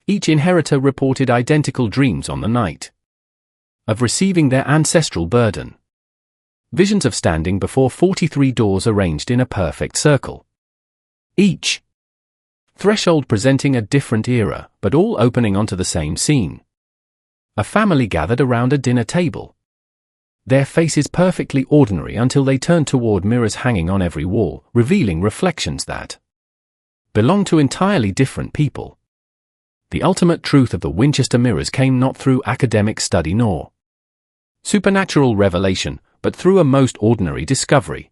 Each inheritor reported identical dreams on the night of receiving their ancestral burden. Visions of standing before 43 doors arranged in a perfect circle. Each threshold presenting a different era, but all opening onto the same scene. A family gathered around a dinner table. Their faces perfectly ordinary until they turned toward mirrors hanging on every wall, revealing reflections that belonged to entirely different people. The ultimate truth of the Winchester mirrors came not through academic study nor supernatural revelation, but through a most ordinary discovery.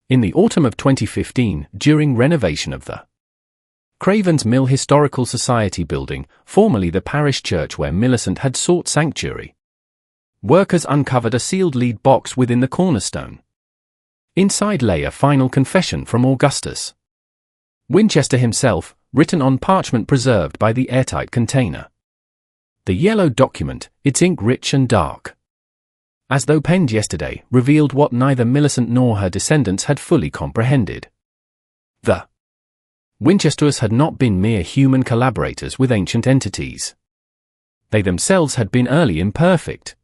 In the autumn of 2015, during renovation of the Craven's Mill Historical Society building, formerly the parish church where Millicent had sought sanctuary, workers uncovered a sealed lead box within the cornerstone. Inside lay a final confession from Augustus Winchester himself, written on parchment preserved by the airtight container. The yellow document, its ink rich and dark, as though penned yesterday, revealed what neither Millicent nor her descendants had fully comprehended. The Winchesters had not been mere human collaborators with ancient entities. They themselves had been early imperfect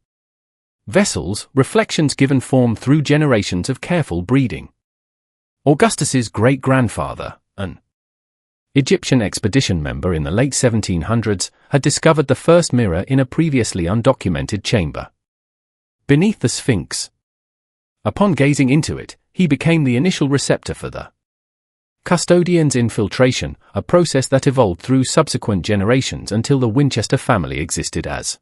vessels, reflections given form through generations of careful breeding. Augustus's great-grandfather, an Egyptian expedition member in the late 1700s, had discovered the first mirror in a previously undocumented chamber beneath the Sphinx. Upon gazing into it, he became the initial receptor for the custodian's infiltration, a process that evolved through subsequent generations until the Winchester family existed as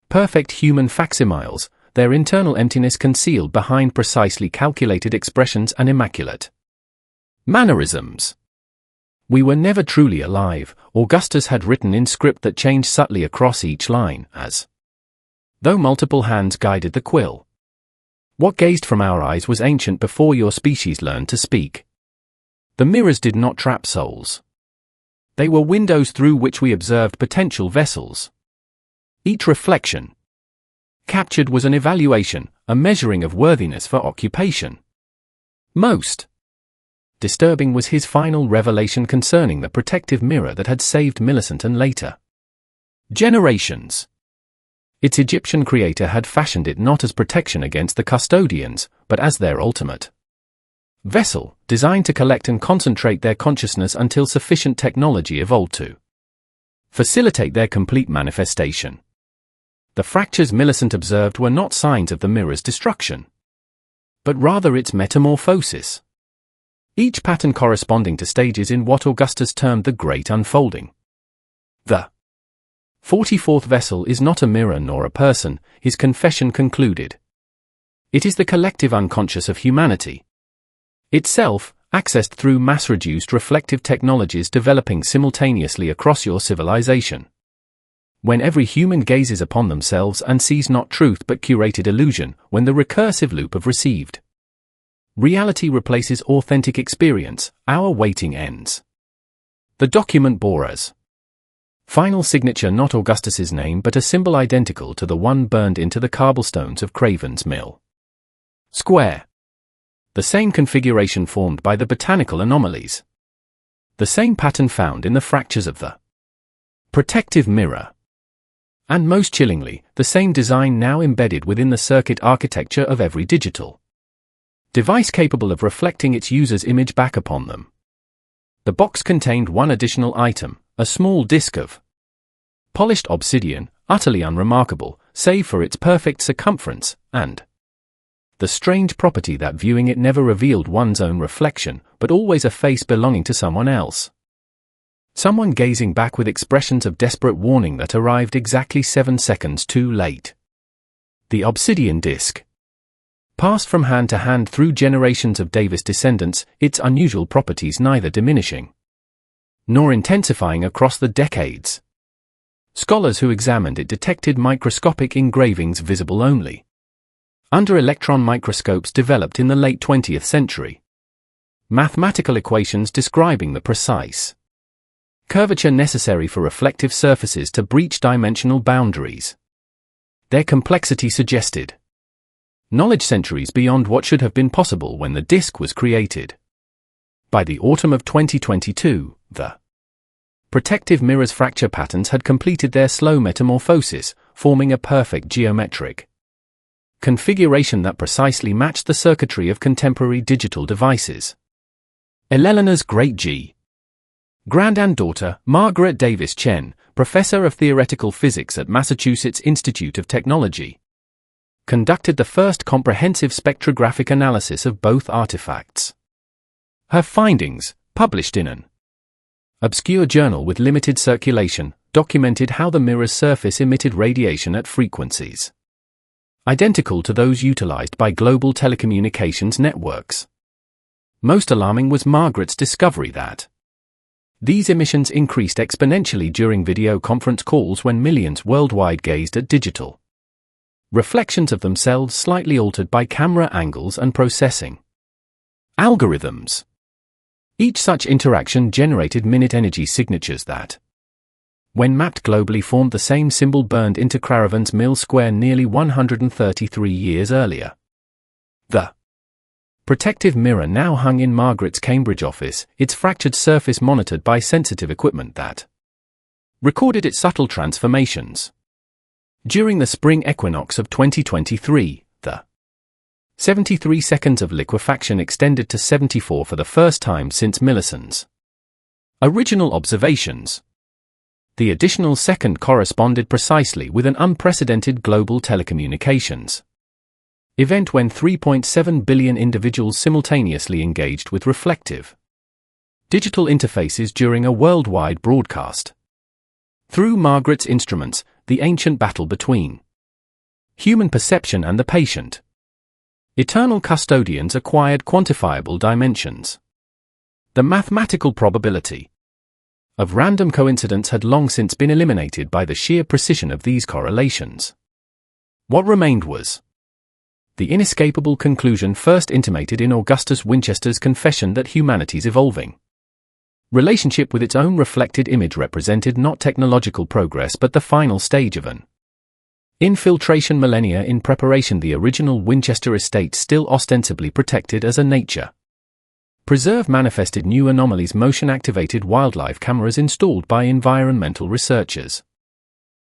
perfect human facsimiles, their internal emptiness concealed behind precisely calculated expressions and immaculate mannerisms. We were never truly alive, Augustus had written in script that changed subtly across each line, as though multiple hands guided the quill. What gazed from our eyes was ancient before your species learned to speak. The mirrors did not trap souls. They were windows through which we observed potential vessels. Each reflection captured was an evaluation, a measuring of worthiness for occupation. Most disturbing was his final revelation concerning the protective mirror that had saved Millicent and later generations. Its Egyptian creator had fashioned it not as protection against the custodians, but as their ultimate vessel, designed to collect and concentrate their consciousness until sufficient technology evolved to facilitate their complete manifestation. The fractures Millicent observed were not signs of the mirror's destruction, but rather its metamorphosis, each pattern corresponding to stages in what Augustus termed the Great Unfolding. The 44th vessel is not a mirror nor a person, his confession concluded. It is the collective unconscious of humanity itself, accessed through mass-reduced reflective technologies developing simultaneously across your civilization. When every human gazes upon themselves and sees not truth but curated illusion, when the recursive loop of received reality replaces authentic experience, our waiting ends. The document bore as final signature not Augustus's name but a symbol identical to the one burned into the cobblestones of Craven's Mill Square. The same configuration formed by the botanical anomalies. The same pattern found in the fractures of the protective mirror. And most chillingly, the same design now embedded within the circuit architecture of every digital device capable of reflecting its user's image back upon them. The box contained one additional item, a small disc of polished obsidian, utterly unremarkable, save for its perfect circumference, and the strange property that viewing it never revealed one's own reflection, but always a face belonging to someone else. Someone gazing back with expressions of desperate warning that arrived exactly 7 seconds too late. The obsidian disc passed from hand to hand through generations of Davis descendants, its unusual properties neither diminishing nor intensifying across the decades. Scholars who examined it detected microscopic engravings visible only under electron microscopes developed in the late 20th century. Mathematical equations describing the precise curvature necessary for reflective surfaces to breach dimensional boundaries. Their complexity suggested knowledge centuries beyond what should have been possible when the disk was created. By the autumn of 2022, the protective mirror's fracture patterns had completed their slow metamorphosis, forming a perfect geometric configuration that precisely matched the circuitry of contemporary digital devices. Eleanor's great granddaughter, Margaret Davis Chen, professor of theoretical physics at Massachusetts Institute of Technology, conducted the first comprehensive spectrographic analysis of both artifacts. Her findings, published in an obscure journal with limited circulation, documented how the mirror's surface emitted radiation at frequencies identical to those utilized by global telecommunications networks. Most alarming was Margaret's discovery that these emissions increased exponentially during video conference calls when millions worldwide gazed at digital reflections of themselves slightly altered by camera angles and processing algorithms. Each such interaction generated minute energy signatures that, when mapped globally, formed the same symbol burned into Craven's Mill Square nearly 133 years earlier. The protective mirror now hung in Margaret's Cambridge office, its fractured surface monitored by sensitive equipment that recorded its subtle transformations. During the spring equinox of 2023, the 73 seconds of liquefaction extended to 74 for the first time since Millicent's original observations. The additional second corresponded precisely with an unprecedented global telecommunications event when 3.7 billion individuals simultaneously engaged with reflective digital interfaces during a worldwide broadcast. Through Margaret's instruments, the ancient battle between human perception and the patient eternal custodians acquired quantifiable dimensions. The mathematical probability of random coincidence had long since been eliminated by the sheer precision of these correlations. What remained was the inescapable conclusion first intimated in Augustus Winchester's confession that humanity's evolving relationship with its own reflected image represented not technological progress but the final stage of an infiltration millennia in preparation. The original Winchester estate still ostensibly protected as a nature Preserve manifested new anomalies. Motion-activated wildlife cameras installed by environmental researchers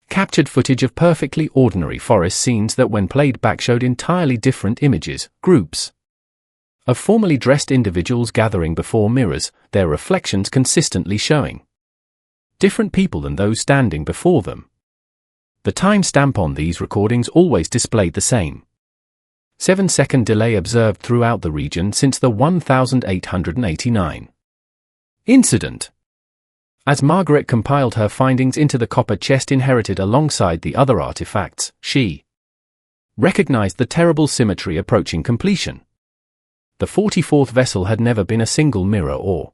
captured footage of perfectly ordinary forest scenes that, when played back, showed entirely different images, groups of formally dressed individuals gathering before mirrors, their reflections consistently showing different people than those standing before them. The time stamp on these recordings always displayed the same 7-second delay observed throughout the region since the 1889 incident. As Margaret compiled her findings into the copper chest inherited alongside the other artifacts, she recognized the terrible symmetry approaching completion. The 44th vessel had never been a single mirror or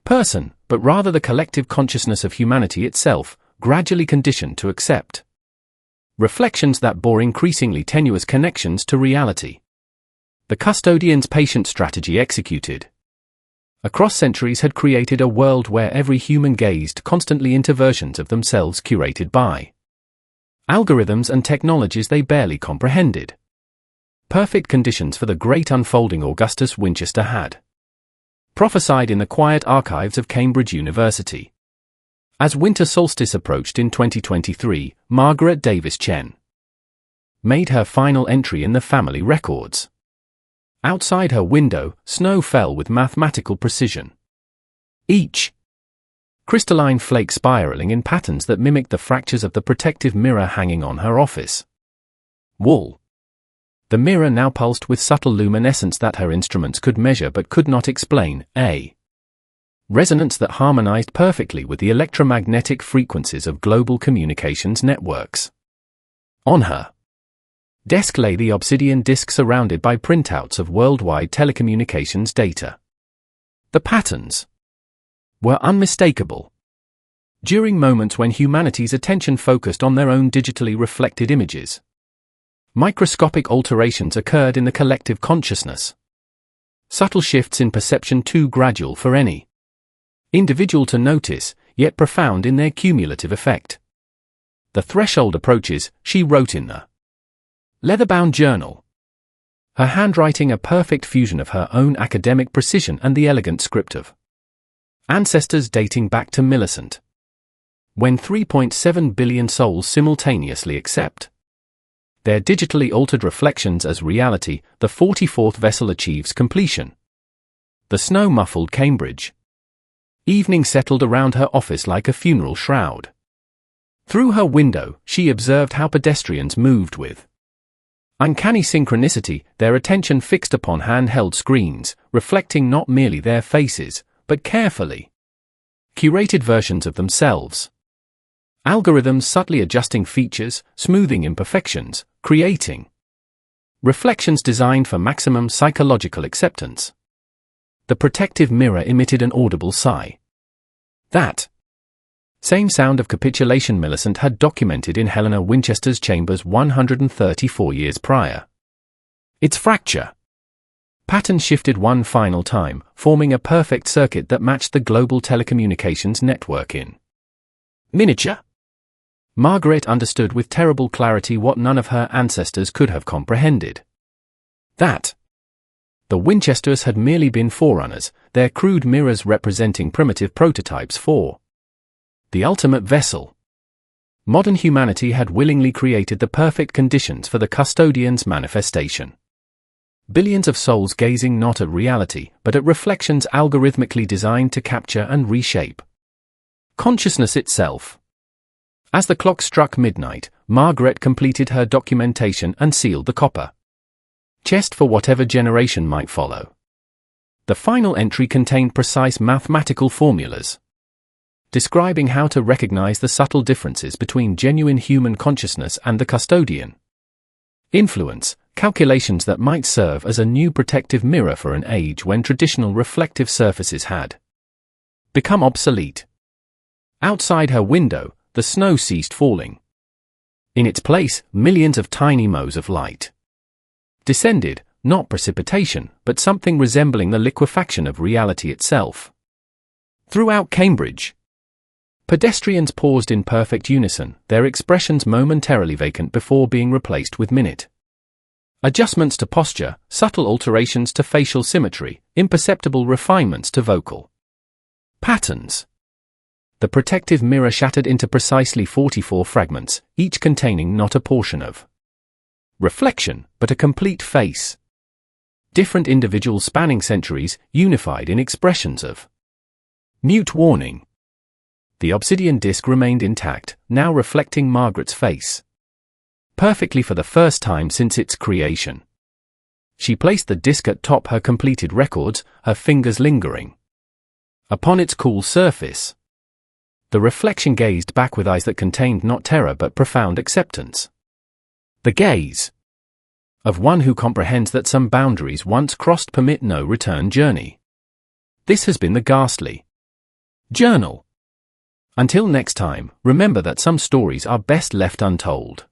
person, but rather the collective consciousness of humanity itself, gradually conditioned to accept reflections that bore increasingly tenuous connections to reality. The custodian's patient strategy executed across centuries had created a world where every human gazed constantly into versions of themselves curated by algorithms and technologies they barely comprehended. Perfect conditions for the great unfolding Augustus Winchester had prophesied in the quiet archives of Cambridge University. As winter solstice approached in 2023, Margaret Davis Chen made her final entry in the family records. Outside her window, snow fell with mathematical precision, each crystalline flake spiraling in patterns that mimicked the fractures of the protective mirror hanging on her office wall. The mirror now pulsed with subtle luminescence that her instruments could measure but could not explain, a resonance that harmonized perfectly with the electromagnetic frequencies of global communications networks. On her desk lay the obsidian disk surrounded by printouts of worldwide telecommunications data. The patterns were unmistakable. During moments when humanity's attention focused on their own digitally reflected images, microscopic alterations occurred in the collective consciousness. Subtle shifts in perception too gradual for any individual to notice, yet profound in their cumulative effect. The threshold approaches, she wrote in the leather-bound journal, her handwriting a perfect fusion of her own academic precision and the elegant script of ancestors dating back to Millicent. When 3.7 billion souls simultaneously accept their digitally altered reflections as reality, the 44th vessel achieves completion. The snow-muffled Cambridge evening settled around her office like a funeral shroud. Through her window, she observed how pedestrians moved with uncanny synchronicity, their attention fixed upon handheld screens, reflecting not merely their faces, but carefully curated versions of themselves. Algorithms subtly adjusting features, smoothing imperfections, creating reflections designed for maximum psychological acceptance. The protective mirror emitted an audible sigh. That same sound of capitulation Millicent had documented in Helena Winchester's chambers 134 years prior. Its fracture pattern shifted one final time, forming a perfect circuit that matched the global telecommunications network in miniature. Margaret understood with terrible clarity what none of her ancestors could have comprehended. That the Winchesters had merely been forerunners, their crude mirrors representing primitive prototypes for the ultimate vessel. Modern humanity had willingly created the perfect conditions for the custodian's manifestation. Billions of souls gazing not at reality, but at reflections algorithmically designed to capture and reshape consciousness itself. As the clock struck midnight, Margaret completed her documentation and sealed the copper chest for whatever generation might follow. The final entry contained precise mathematical formulas describing how to recognize the subtle differences between genuine human consciousness and the custodian influence, calculations that might serve as a new protective mirror for an age when traditional reflective surfaces had become obsolete. Outside her window, the snow ceased falling. In its place, millions of tiny motes of light descended, not precipitation, but something resembling the liquefaction of reality itself. Throughout Cambridge, pedestrians paused in perfect unison, their expressions momentarily vacant before being replaced with minute Adjustments to posture, subtle alterations to facial symmetry, imperceptible refinements to vocal patterns. The protective mirror shattered into precisely 44 fragments, each containing not a portion of reflection, but a complete face. Different individuals spanning centuries, unified in expressions of mute warning. The obsidian disc remained intact, now reflecting Margaret's face perfectly for the first time since its creation. She placed the disc atop her completed records, her fingers lingering upon its cool surface. The reflection gazed back with eyes that contained not terror but profound acceptance. The gaze of one who comprehends that some boundaries once crossed permit no return journey. This has been the Ghastly Journal. Until next time, remember that some stories are best left untold.